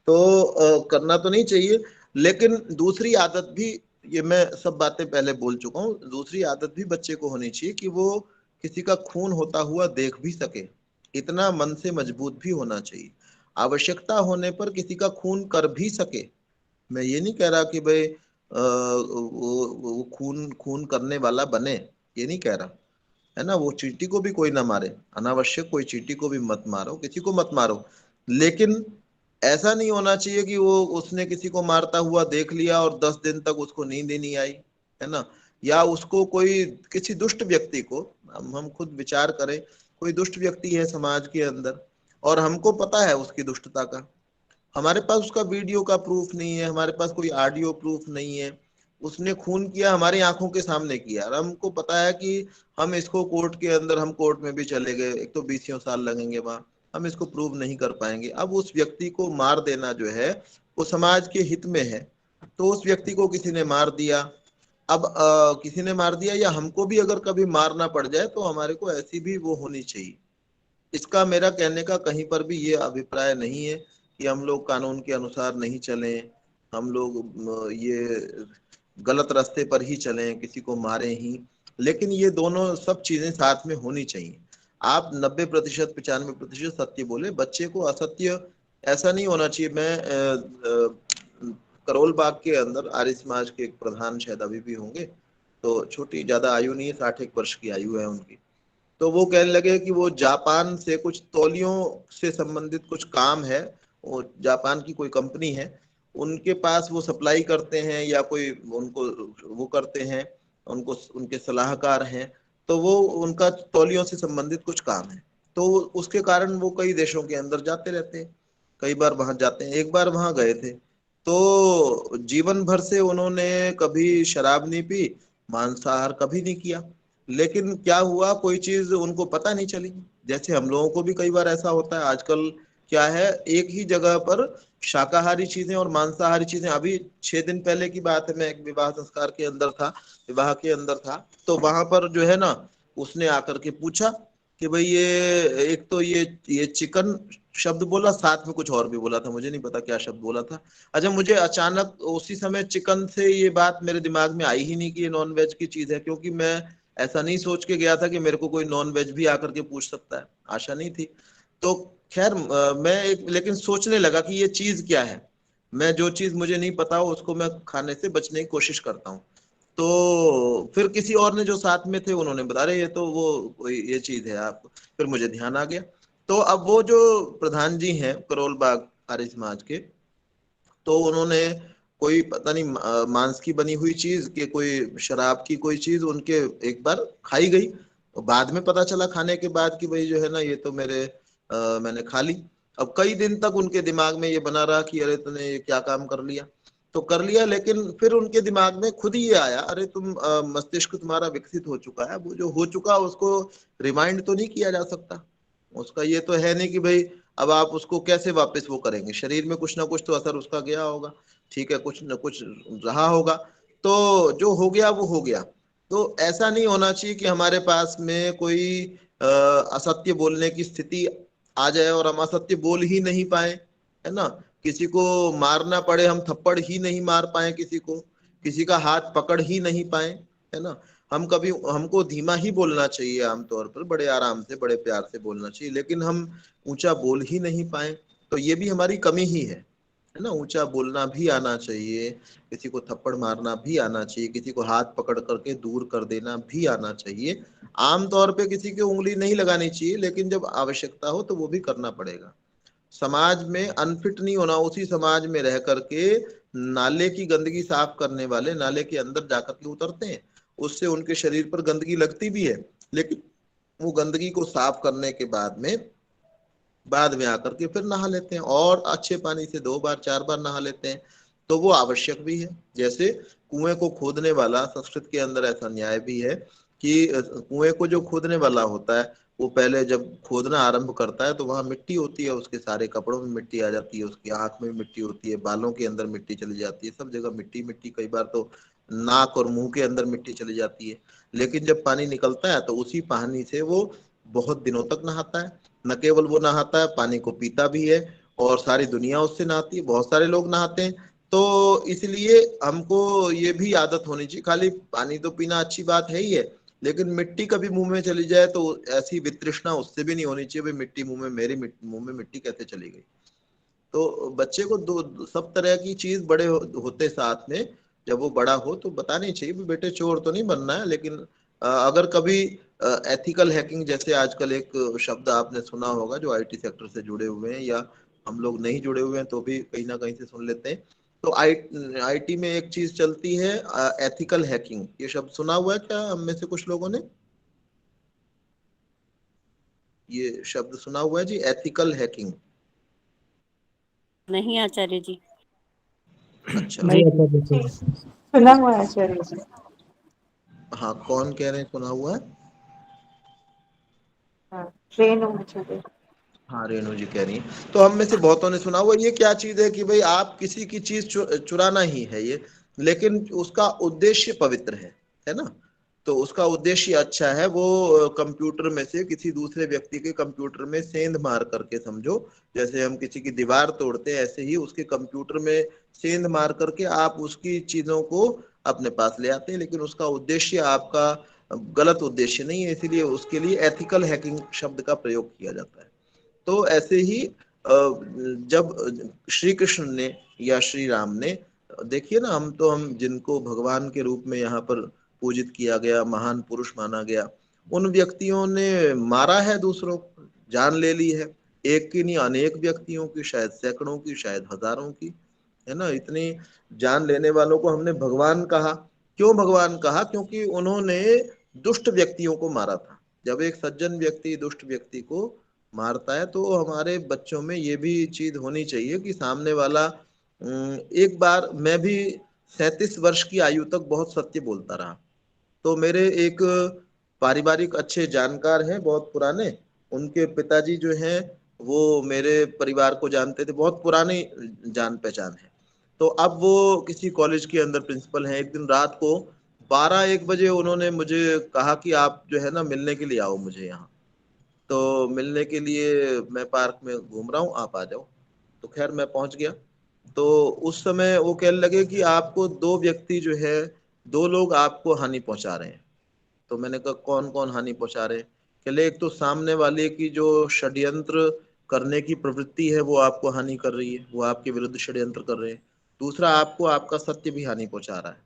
तो करना तो नहीं चाहिए। लेकिन दूसरी आदत भी, ये मैं सब बातें पहले बोल चुका हूँ, दूसरी आदत भी बच्चे को होनी चाहिए कि वो किसी का खून होता हुआ देख भी सके। इतना मन से मजबूत भी होना चाहिए, आवश्यकता होने पर किसी का खून कर भी सके। मैं ये नहीं कह रहा कि भाई वो खून खून करने वाला बने, ये नहीं कह रहा, है ना। वो चींटी को भी कोई ना मारे, अनावश्यक कोई चींटी को भी मत मारो, किसी को मत मारो। लेकिन ऐसा नहीं होना चाहिए कि वो उसने किसी को मारता हुआ देख लिया और 10 दिन तक उसको नींद ही नहीं आई, है ना। या उसको कोई, किसी दुष्ट व्यक्ति को, हम खुद विचार करें, कोई दुष्ट व्यक्ति है समाज के अंदर और हमको पता है उसकी दुष्टता का, हमारे पास उसका वीडियो का प्रूफ नहीं है, हमारे पास कोई ऑडियो प्रूफ नहीं है। उसने खून किया हमारी आंखों के सामने किया, और हमको पता है कि हम इसको कोर्ट के अंदर, हम कोर्ट में भी चले गए, एक तो 20 साल लगेंगे वहां, हम इसको प्रूव नहीं कर पाएंगे। अब उस व्यक्ति को मार देना जो है वो समाज के हित में है। तो उस व्यक्ति को किसी ने मार दिया, अब किसी ने मार दिया, या हमको भी अगर कभी मारना पड़ जाए तो हमारे को ऐसी भी वो होनी चाहिए। इसका मेरा कहने का कहीं पर भी ये अभिप्राय नहीं है कि हम लोग कानून के अनुसार नहीं चलें, हम लोग ये गलत रास्ते पर ही चलें, किसी को मारें ही। लेकिन ये दोनों सब चीजें साथ में होनी चाहिए। आप 90% 95% सत्य बोले, बच्चे को असत्य ऐसा नहीं होना चाहिए। मैं करोल बाग के अंदर आर्य समाज के एक प्रधान शायद अभी भी होंगे, तो छोटी ज्यादा आयु नहीं है, 60 वर्ष की आयु है उनकी। तो वो कहने लगे कि वो जापान से कुछ तौलियों से संबंधित कुछ काम है, वो जापान की कोई कंपनी है, उनके पास वो सप्लाई करते हैं या कोई उनको वो करते हैं, उनको उनके सलाहकार हैं। तो वो उनका तौलियों से संबंधित कुछ काम है, तो उसके कारण वो कई देशों के अंदर जाते रहते हैं, कई बार वहां जाते हैं। एक बार वहां गए थे तो जीवन भर से उन्होंने कभी शराब नहीं पी, मांसाहार कभी नहीं किया। लेकिन क्या हुआ, कोई चीज उनको पता नहीं चली। जैसे हम लोगों को भी कई बार ऐसा होता है, आजकल क्या है, एक ही जगह पर शाकाहारी चीजें और मांसाहारी चीजें। अभी 6 दिन पहले की बात है, मैं एक विवाह संस्कार के अंदर था, विवाह के अंदर था, तो वहां पर जो है ना, उसने आकर के पूछा कि भाई ये एक तो ये चिकन शब्द बोला, साथ में कुछ और भी बोला था, मुझे नहीं पता क्या शब्द बोला था। अच्छा, मुझे अचानक उसी समय चिकन से ये बात मेरे दिमाग में आई ही नहीं कि ये नॉन वेज की चीज है, क्योंकि मैं ऐसा नहीं सोच के गया था कि मेरे को कोई नॉन वेज भी आकर के पूछ सकता है, आशा नहीं थी। तो खैर मैं एक लेकिन सोचने लगा कि ये चीज क्या है। मैं जो चीज मुझे नहीं पता हो उसको मैं खाने से बचने की कोशिश करता हूँ। तो फिर किसी और ने जो साथ में थे उन्होंने बता रहे ये तो वो कोई ये चीज है आप, फिर मुझे ध्यान आ गया। तो अब वो जो प्रधान जी हैं करोल बाग आर्य समाज के, तो उन्होंने कोई पता नहीं मांस की बनी हुई चीज के कोई शराब की कोई चीज उनके एक बार खाई गई, तो बाद में पता चला खाने के बाद कि भाई जो है ना ये तो मैंने खा ली। अब कई दिन तक उनके दिमाग में ये बना रहा कि अरे तूने ये क्या काम कर लिया, तो कर लिया। लेकिन फिर उनके दिमाग में खुद ही ये आया, अरे तुम मस्तिष्क तुम्हारा विकसित हो चुका है, वो जो हो चुका उसको रिमाइंड तो नहीं किया जा सकता। उसका ये तो है नहीं कि भाई अब आप उसको कैसे वापस वो करेंगे, शरीर में कुछ ना कुछ तो असर उसका गया होगा, ठीक है, कुछ ना कुछ रहा होगा। तो जो हो गया वो हो गया। तो ऐसा नहीं होना चाहिए कि हमारे पास में कोई असत्य बोलने की स्थिति आ जाए और हम असत्य बोल ही नहीं पाए, है ना। किसी को मारना पड़े, हम थप्पड़ ही नहीं मार पाए किसी को, किसी का हाथ पकड़ ही नहीं पाए, है ना। हम कभी हमको धीमा ही बोलना चाहिए, आमतौर पर बड़े आराम से बड़े प्यार से बोलना चाहिए, लेकिन हम ऊंचा बोल ही नहीं पाए। तो ये भी हमारी कमी ही है ना। ऊंचा बोलना भी आना चाहिए, किसी को थप्पड़ मारना भी आना चाहिए, किसी को हाथ पकड़ करके दूर कर देना भी आना चाहिए। आमतौर पे किसी की उंगली नहीं लगानी चाहिए, लेकिन जब आवश्यकता हो तो वो भी करना पड़ेगा। समाज में अनफिट नहीं होना, उसी समाज में रह करके नाले की गंदगी साफ करने वाले नाले के अंदर जाकर के उतरते हैं, उससे उनके शरीर पर गंदगी लगती भी है, लेकिन वो गंदगी को साफ करने के बाद में आकर के फिर नहा लेते हैं, और अच्छे पानी से 2 बार 4 बार नहा लेते हैं। तो वो आवश्यक भी है। जैसे कुएं को खोदने वाला, संस्कृत के अंदर ऐसा न्याय भी है कि कुएं को जो खोदने वाला होता है, वो पहले जब खोदना आरंभ करता है तो वहां मिट्टी होती है, उसके सारे कपड़ों में मिट्टी आ जाती है, उसकी आंख में मिट्टी होती है, बालों के अंदर मिट्टी चली जाती है, सब जगह मिट्टी मिट्टी, कई बार तो नाक और मुंह के अंदर मिट्टी चली जाती है। लेकिन जब पानी निकलता है तो उसी पानी से वो बहुत दिनों तक नहाता है। न केवल वो नहाता है, पानी को पीता भी है, और सारी दुनिया उससे नहाती है, बहुत सारे लोग नहाते हैं। तो इसलिए हमको ये भी आदत होनी चाहिए, खाली पानी तो पीना अच्छी बात है ही है, लेकिन मिट्टी कभी मुंह में चली जाए तो ऐसी वितृष्णा उससे भी नहीं होनी चाहिए, भाई मिट्टी मुंह में, मेरी मुंह में मिट्टी कैसे चली गई। तो बच्चे को सब तरह की चीज बड़े होते साथ में, जब वो बड़ा हो तो बतानी चाहिए भी बेटे चोर तो नहीं बनना है। लेकिन अगर कभी एथिकल हैकिंग जैसे आजकल एक शब्द आपने सुना होगा, जो आईटी सेक्टर से जुड़े हुए हैं या हम लोग नहीं जुड़े हुए हैं तो भी कहीं ना कहीं से सुन लेते हैं। तो आईटी में एक चीज चलती है, एथिकल हैकिंग। ये शब्द सुना हुआ है क्या हम में से कुछ लोगों ने? ये शब्द सुना हुआ है जी, एथिकल हैकिंग। नहीं आचार्य जी। अच्छा, जी आचार्य जी, सुना हुआ है आचार्य जी। हाँ, कौन कह रहे हैं सुना हुआ है? हाँ, ट्रेन हो आचार्य। हाँ, रेणु जी कह रही हैं। तो हम में से बहुतों ने सुना हुआ। ये क्या चीज है कि भाई आप किसी की चीज चुराना ही है ये, लेकिन उसका उद्देश्य पवित्र है ना? तो उसका उद्देश्य अच्छा है। वो कंप्यूटर में से किसी दूसरे व्यक्ति के कंप्यूटर में सेंध मार करके, समझो जैसे हम किसी की दीवार तोड़ते हैं, ऐसे ही उसके कंप्यूटर में सेंध मार करके आप उसकी चीजों को अपने पास ले आते हैं, लेकिन उसका उद्देश्य आपका गलत उद्देश्य नहीं है, इसीलिए उसके लिए एथिकल हैकिंग शब्द का प्रयोग किया जाता है। तो ऐसे ही जब श्री कृष्ण ने या श्री राम ने, देखिए ना, हम जिनको भगवान के रूप में यहाँ पर पूजित किया गया, महान पुरुष माना गया, उन व्यक्तियों ने मारा है दूसरों को, जान ले ली है। एक की नहीं, अनेक व्यक्तियों की, शायद सैकड़ों की, शायद हजारों की, है ना? इतनी जान लेने वालों को हमने भगवान कहा। क्यों भगवान कहा? क्योंकि उन्होंने दुष्ट व्यक्तियों को मारा था। जब एक सज्जन व्यक्ति दुष्ट व्यक्ति को मारता है, तो हमारे बच्चों में ये भी चीज होनी चाहिए कि सामने वाला, एक बार मैं भी 37 वर्ष की आयु तक बहुत सत्य बोलता रहा। तो मेरे एक पारिवारिक अच्छे जानकार हैं, बहुत पुराने, उनके पिताजी जो हैं वो मेरे परिवार को जानते थे, बहुत पुरानी जान पहचान है। तो अब वो किसी कॉलेज के अंदर प्रिंसिपल हैं। एक दिन रात को 12-1 बजे उन्होंने मुझे कहा कि आप जो है ना मिलने के लिए आओ मुझे यहाँ। तो मिलने के लिए मैं पार्क में घूम रहा हूँ, आप आ जाओ। तो खैर मैं पहुंच गया। तो उस समय वो कहने लगे कि आपको दो व्यक्ति जो है, दो लोग आपको हानि पहुंचा रहे हैं। तो मैंने कहा कौन कौन हानि पहुंचा रहे हैं? कहले एक तो सामने वाले की जो षड्यंत्र करने की प्रवृत्ति है वो आपको हानि कर रही है, वो आपके विरुद्ध षड्यंत्र कर रहे हैं। दूसरा, आपको आपका सत्य भी हानि पहुंचा रहा है।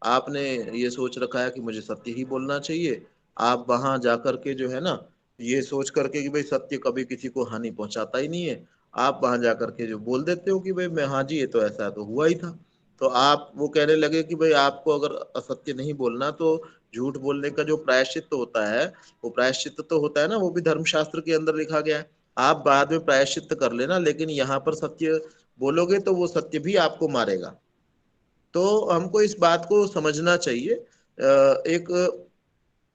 आपने ये सोच रखा है कि मुझे सत्य ही बोलना चाहिए। आप वहां जाकर के जो है ना, ये सोच करके कि भाई सत्य कभी किसी को हानि पहुंचाता ही नहीं है, आप वहां जाकर के जो बोल देते हो कि भाई मैं, हाँ जी ये तो ऐसा तो हुआ ही था। तो आप, वो कहने लगे कि भाई आपको अगर असत्य नहीं बोलना तो झूठ बोलने का जो प्रायश्चित होता है, वो प्रायश्चित तो होता है ना, वो भी धर्मशास्त्र के अंदर लिखा गया है। आप बाद में प्रायश्चित कर लेना, लेकिन यहाँ पर सत्य बोलोगे तो वो सत्य भी आपको मारेगा। तो हमको इस बात को समझना चाहिए। एक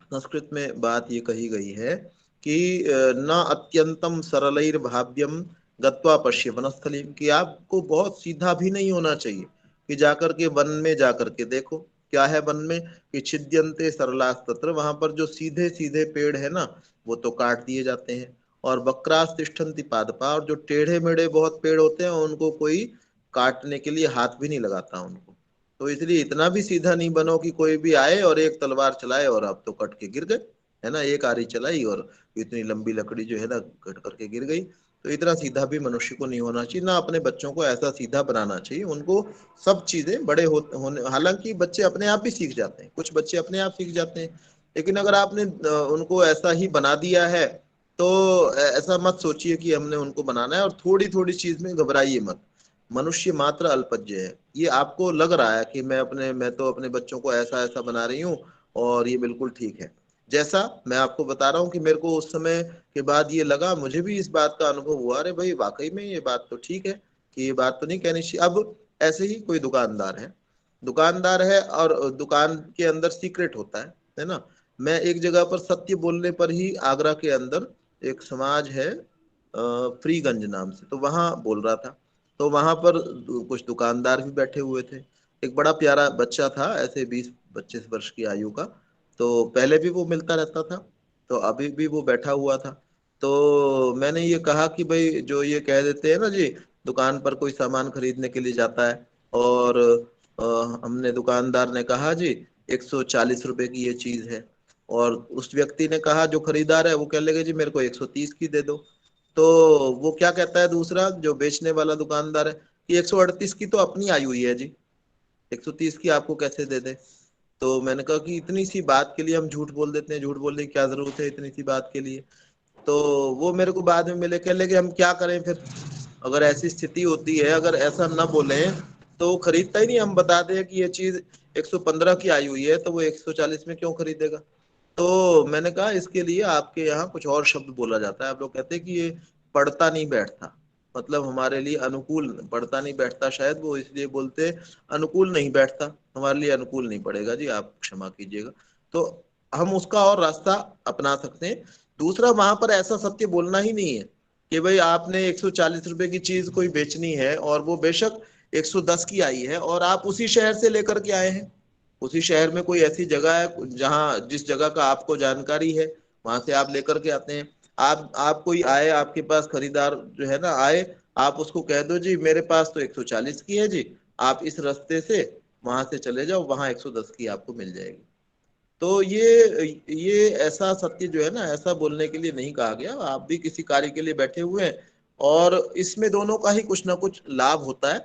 संस्कृत में बात ये कही गई है कि न अत्यंतम सरलैर भाव्यम गत्वा पश्य वनस्थलीम, कि आपको बहुत सीधा भी नहीं होना चाहिए कि जाकर के वन में जाकर के देखो क्या है वन में, कि छिद्यन्ते सरलास्तत्र, वहां पर जो सीधे सीधे पेड़ है ना वो तो काट दिए जाते हैं, और वक्रास तिष्ठन्ति पादपा, और जो टेढ़े मेढ़े बहुत पेड़ होते हैं उनको कोई काटने के लिए हाथ भी नहीं लगाता उनको। तो इसलिए इतना भी सीधा नहीं बनो कि कोई भी आए और एक तलवार चलाए और आप तो कट के गिर गए, है ना? एक आरी चलाई और इतनी लंबी लकड़ी जो है ना कट करके गिर गई। तो इतना सीधा भी मनुष्य को नहीं होना चाहिए, ना अपने बच्चों को ऐसा सीधा बनाना चाहिए। उनको सब चीजें बड़े होने, हालांकि बच्चे अपने आप भी सीख जाते हैं, कुछ बच्चे अपने आप सीख जाते हैं, लेकिन अगर आपने उनको ऐसा ही बना दिया है तो ऐसा मत सोचिए कि हमने उनको बनाना है। और थोड़ी थोड़ी चीज में घबराइए मत। मनुष्य मात्र अल्पज्य है। ये आपको लग रहा है कि मैं तो अपने बच्चों को ऐसा ऐसा बना रही हूँ और ये बिल्कुल ठीक है, जैसा मैं आपको बता रहा हूँ कि मेरे को उस समय के बाद ये लगा, मुझे भी इस बात का अनुभव हुआ, अरे भाई वाकई में ये बात तो ठीक है कि ये बात तो नहीं कहनी चाहिए। अब ऐसे ही कोई दुकानदार है और दुकान के अंदर सीक्रेट होता है ना? मैं एक जगह पर सत्य बोलने पर ही, आगरा के अंदर एक समाज है फ्रीगंज नाम से, तो वहां बोल रहा था। तो वहां पर कुछ दुकानदार भी बैठे हुए थे। एक बड़ा प्यारा बच्चा था, ऐसे 20-25 वर्ष की आयु का। तो पहले भी वो मिलता रहता था, तो अभी भी वो बैठा हुआ था। तो मैंने ये कहा कि भाई जो ये कह देते हैं ना जी, दुकान पर कोई सामान खरीदने के लिए जाता है और हमने, दुकानदार ने कहा जी 140 रुपए की ये चीज है, और उस व्यक्ति ने कहा, जो खरीदार है, वो कह लगे जी मेरे को 130 की दे दो। तो वो क्या कहता है दूसरा, जो बेचने वाला दुकानदार है, कि 138 की तो अपनी आई हुई है जी, 130 की आपको कैसे दे दे? तो मैंने कहा कि इतनी सी बात के लिए हम झूठ बोल देते हैं, झूठ बोलने की क्या जरूरत है इतनी सी बात के लिए? तो वो मेरे को बाद में मिले, कह लगे हम क्या करें फिर, अगर ऐसी स्थिति होती है, अगर ऐसा न बोले तो वो खरीदता ही नहीं। हम बता दें कि ये चीज 115 की आई हुई है तो वो 140 में क्यों खरीदेगा? तो मैंने कहा इसके लिए आपके यहाँ कुछ और शब्द बोला जाता है। आप लोग कहते हैं कि ये पढ़ता नहीं बैठता, मतलब हमारे लिए अनुकूल पड़ता नहीं बैठता, शायद वो इसलिए बोलते अनुकूल नहीं बैठता, हमारे लिए अनुकूल नहीं पड़ेगा जी, आप क्षमा कीजिएगा। तो हम उसका और रास्ता अपना सकते हैं। दूसरा, वहां पर ऐसा सत्य बोलना ही नहीं है कि भाई आपने 140 रुपए की चीज कोई बेचनी है और वो बेशक 110 की आई है और आप उसी शहर से लेकर के आए हैं, उसी शहर में कोई ऐसी जगह है जहां जिस जगह का आपको जानकारी है, वहां से आप लेकर के आते हैं। आप कोई आए, आपके पास खरीदार जो है ना आए, आप उसको कह दो जी मेरे पास तो 140 की है जी, आप इस रास्ते से वहां से चले जाओ, वहां 110 की आपको मिल जाएगी। तो ये ऐसा सत्य जो है ना, ऐसा बोलने के लिए नहीं कहा गया। आप भी किसी कार्य के लिए बैठे हुए हैं और इसमें दोनों का ही कुछ ना कुछ लाभ होता है।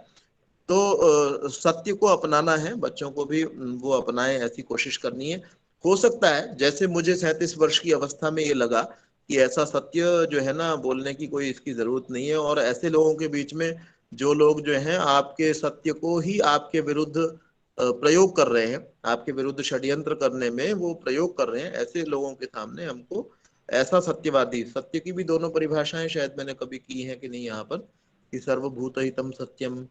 तो सत्य को अपनाना है, बच्चों को भी वो अपनाएं, ऐसी कोशिश करनी है। हो सकता है जैसे मुझे 37 वर्ष की अवस्था में ये लगा कि ऐसा सत्य जो है ना बोलने की कोई इसकी जरूरत नहीं है, और ऐसे लोगों के बीच में जो लोग जो हैं आपके सत्य को ही आपके विरुद्ध प्रयोग कर रहे हैं, आपके विरुद्ध षड्यंत्र करने में वो प्रयोग कर रहे हैं, ऐसे लोगों के सामने हमको ऐसा सत्यवादी, सत्य की भी दोनों परिभाषाएं शायद मैंने कभी की हैं कि नहीं यहाँ पर, कि सर्वभूतहितम सत्यम,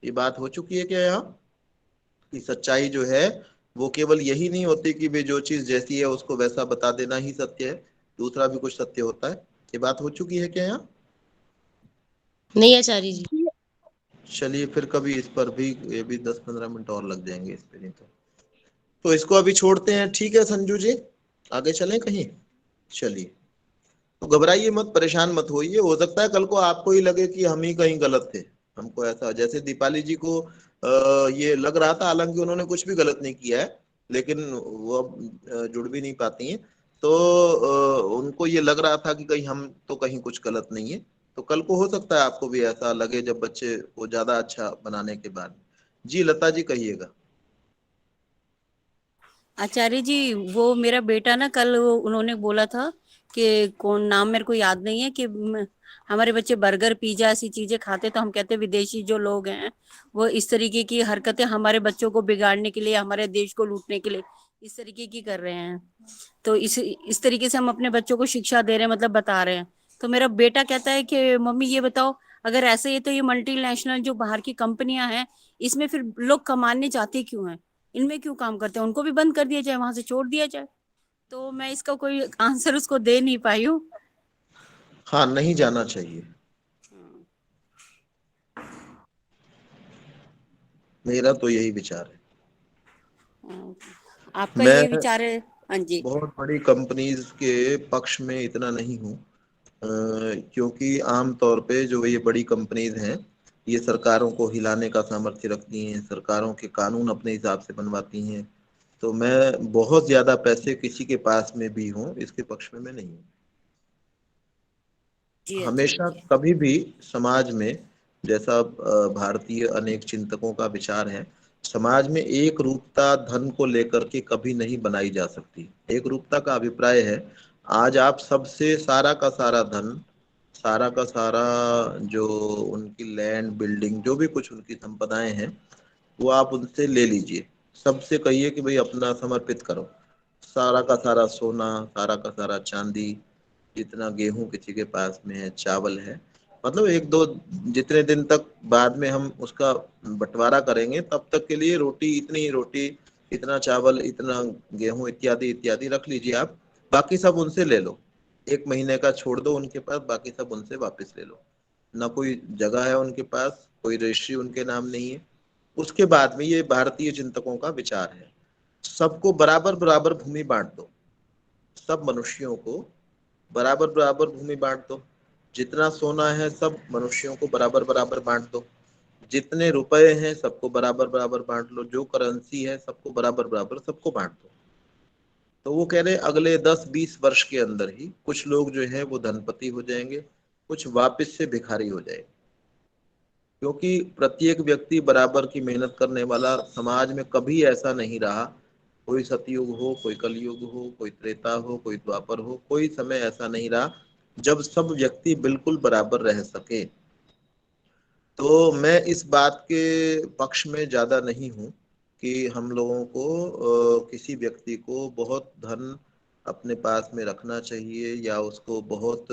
ये बात हो चुकी है क्या यहाँ, कि सच्चाई जो है वो केवल यही नहीं होती कि वे जो चीज जैसी है उसको वैसा बता देना ही सत्य है, दूसरा भी कुछ सत्य होता है। ये बात हो चुकी है क्या यहाँ? नहीं आचार्य जी। जी चलिए फिर कभी इस पर भी, ये भी 10-15 मिनट और लग जाएंगे इस पे, नहीं तो इसको अभी छोड़ते हैं। ठीक है संजू जी, आगे चलें कहीं? चलिए, तो घबराइए मत, परेशान मत होइए, हो सकता है कल को आपको ही लगे कि हम ही कहीं गलत थे। हमको ऐसा, जैसे दीपाली जी को ये लग रहा था, हालांकि उन्होंने कुछ भी गलत नहीं किया है, लेकिन वो अब जुड़ भी नहीं पाती हैं, तो उनको ये लग रहा था कि कहीं हम तो कहीं कुछ गलत नहीं है। तो कल को हो सकता है आपको भी ऐसा लगे जब बच्चे को ज्यादा अच्छा बनाने के बाद। जी लता जी कहिएगा। आचार्य जी, वो मेरा बेटा ना कल उन्होंने बोला था कि कौन नाम मेरे को याद नहीं है, कि हमारे बच्चे बर्गर पिज्जा ऐसी चीजें खाते, तो हम कहते विदेशी जो लोग हैं वो इस तरीके की हरकतें हमारे बच्चों को बिगाड़ने के लिए, हमारे देश को लूटने के लिए इस तरीके की कर रहे हैं। तो इस तरीके से हम अपने बच्चों को शिक्षा दे रहे हैं, मतलब बता रहे हैं। तो मेरा बेटा कहता है कि मम्मी ये बताओ, अगर ऐसे ही तो ये मल्टीनेशनल जो बाहर की कंपनियां हैं, इसमें फिर लोग कमाने जाते क्यों हैं, इनमें क्यों काम करते हैं, उनको भी बंद कर दिया जाए, वहां से छोड़ दिया जाए। तो मैं इसका कोई आंसर उसको दे नहीं पाई हूँ। हाँ, नहीं जाना चाहिए, मेरा तो यही विचार है। आपका मैं ये विचार है? हाँ जी। बहुत बड़ी कंपनीज के पक्ष में इतना नहीं हूँ, क्योंकि आम तौर पे जो ये बड़ी कंपनीज हैं ये सरकारों को हिलाने का सामर्थ्य रखती हैं, सरकारों के कानून अपने हिसाब से बनवाती हैं। तो मैं बहुत ज्यादा पैसे किसी के पास में भी हूँ इसके पक्ष में मैं नहीं हूँ। जी आचार्य हमेशा जी। कभी भी समाज में, जैसा भारतीय अनेक चिंतकों का विचार है, समाज में एक रूपता धन को लेकर के कभी नहीं बनाई जा सकती। एक रूपता का अभिप्राय है, आज आप सबसे सारा का सारा धन, सारा का सारा जो उनकी लैंड बिल्डिंग जो भी कुछ उनकी संपदाएं हैं वो आप उनसे ले लीजिए, सबसे कहिए कि भाई अपना समर्पित करो, सारा का सारा सोना, सारा का सारा चांदी, जितना गेहूं किसी के पास में है, चावल है, मतलब एक दो जितने दिन तक बाद में हम उसका बंटवारा करेंगे तब तक के लिए रोटी, इतनी रोटी, इतना चावल, इतना गेहूं इत्यादि इत्यादि रख लीजिए आप, बाकी सब उनसे ले लो, 1 महीने का छोड़ दो उनके पास, बाकी सब उनसे वापस ले लो। ना कोई जगह है उनके पास, कोई रजिस्ट्री उनके नाम नहीं है। उसके बाद में, ये भारतीय चिंतकों का विचार है, सबको बराबर बराबर भूमि बांट दो, सब मनुष्यों को बराबर बराबर भूमि बांट दो, जितना सोना है सब मनुष्यों को बराबर बराबर बांट दो, जितने रुपए हैं सबको बराबर बराबर बांट लो, जो करेंसी है सबको बराबर बराबर सबको बांट दो। तो वो कह रहे अगले 10-20 वर्ष के अंदर ही कुछ लोग जो है वो धनपति हो जाएंगे, कुछ वापस से भिखारी हो जाएंगे, क्योंकि प्रत्येक व्यक्ति बराबर की मेहनत करने वाला समाज में कभी ऐसा नहीं रहा, कोई सतयुग हो, कोई कलयुग हो, कोई त्रेता हो, कोई द्वापर हो, कोई समय ऐसा नहीं रहा जब सब व्यक्ति बिल्कुल बराबर रह सके। तो मैं इस बात के पक्ष में ज्यादा नहीं हूँ कि हम लोगों को किसी व्यक्ति को बहुत धन अपने पास में रखना चाहिए या उसको बहुत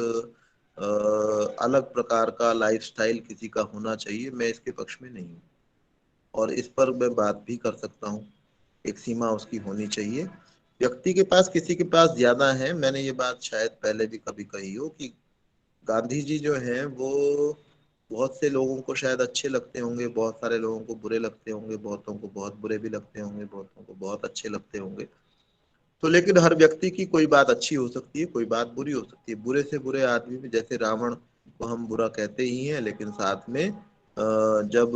अलग प्रकार का लाइफस्टाइल किसी का होना चाहिए, मैं इसके पक्ष में नहीं हूँ। और इस पर मैं बात भी कर सकता हूँ, एक सीमा उसकी होनी चाहिए। व्यक्ति के पास, किसी के पास ज्यादा है, मैंने ये बात शायद पहले भी कभी कही हो कि गांधी जी जो हैं वो बहुत से लोगों को शायद अच्छे लगते होंगे, बहुत सारे लोगों को बुरे लगते होंगे, बहुतों को बहुत बुरे भी लगते होंगे, बहुतों को बहुत अच्छे लगते होंगे। तो लेकिन हर व्यक्ति की कोई बात अच्छी हो सकती है, कोई बात बुरी हो सकती है। बुरे से बुरे आदमी भी, जैसे रावण को हम बुरा कहते ही हैं, लेकिन साथ में जब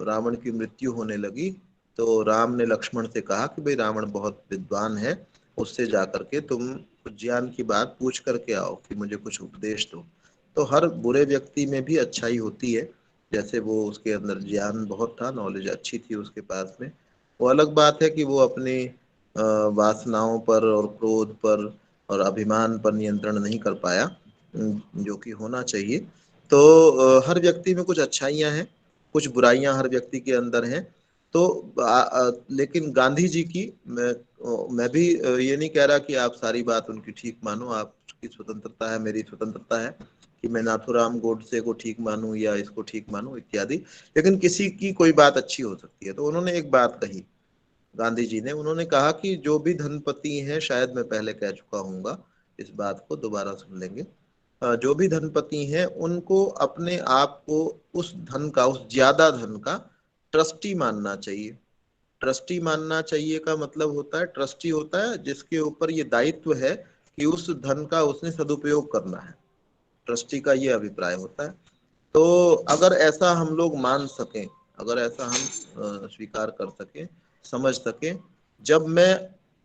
रावण की मृत्यु होने लगी तो राम ने लक्ष्मण से कहा कि भाई रावण बहुत विद्वान है, उससे जाकर के तुम कुछ ज्ञान की बात पूछ करके आओ कि मुझे कुछ उपदेश दो। तो हर बुरे व्यक्ति में भी अच्छाई होती है, जैसे वो उसके अंदर ज्ञान बहुत था, नॉलेज अच्छी थी उसके पास में। वो अलग बात है कि वो अपनी वासनाओं पर और क्रोध पर और अभिमान पर नियंत्रण नहीं कर पाया, जो कि होना चाहिए। तो हर व्यक्ति में कुछ अच्छाइयां हैं, कुछ बुराइयां हर व्यक्ति के अंदर हैं। तो लेकिन गांधी जी की मैं भी ये नहीं कह रहा कि आप सारी बात उनकी ठीक मानो, आपकी स्वतंत्रता है, मेरी स्वतंत्रता है कि मैं नाथूराम गोडसे को ठीक मानूं या इसको ठीक मानूं इत्यादि। लेकिन किसी की कोई बात अच्छी हो सकती है। तो उन्होंने एक बात कही, गांधी जी ने, उन्होंने कहा कि जो भी धनपति हैं, शायद मैं पहले कह चुका हूँगा, इस बात को दोबारा सुन लेंगे, जो भी धनपति हैं उनको अपने आप को उस धन का, उस ज्यादा धन का ट्रस्टी मानना चाहिए। ट्रस्टी मानना चाहिए का मतलब होता है, ट्रस्टी होता है जिसके ऊपर ये दायित्व है कि उस धन का उसने सदुपयोग करना है। ट्रस्टी का ये अभिप्राय होता है। तो अगर ऐसा हम लोग मान सकें, अगर ऐसा हम स्वीकार कर सकें, समझ सकें, जब मैं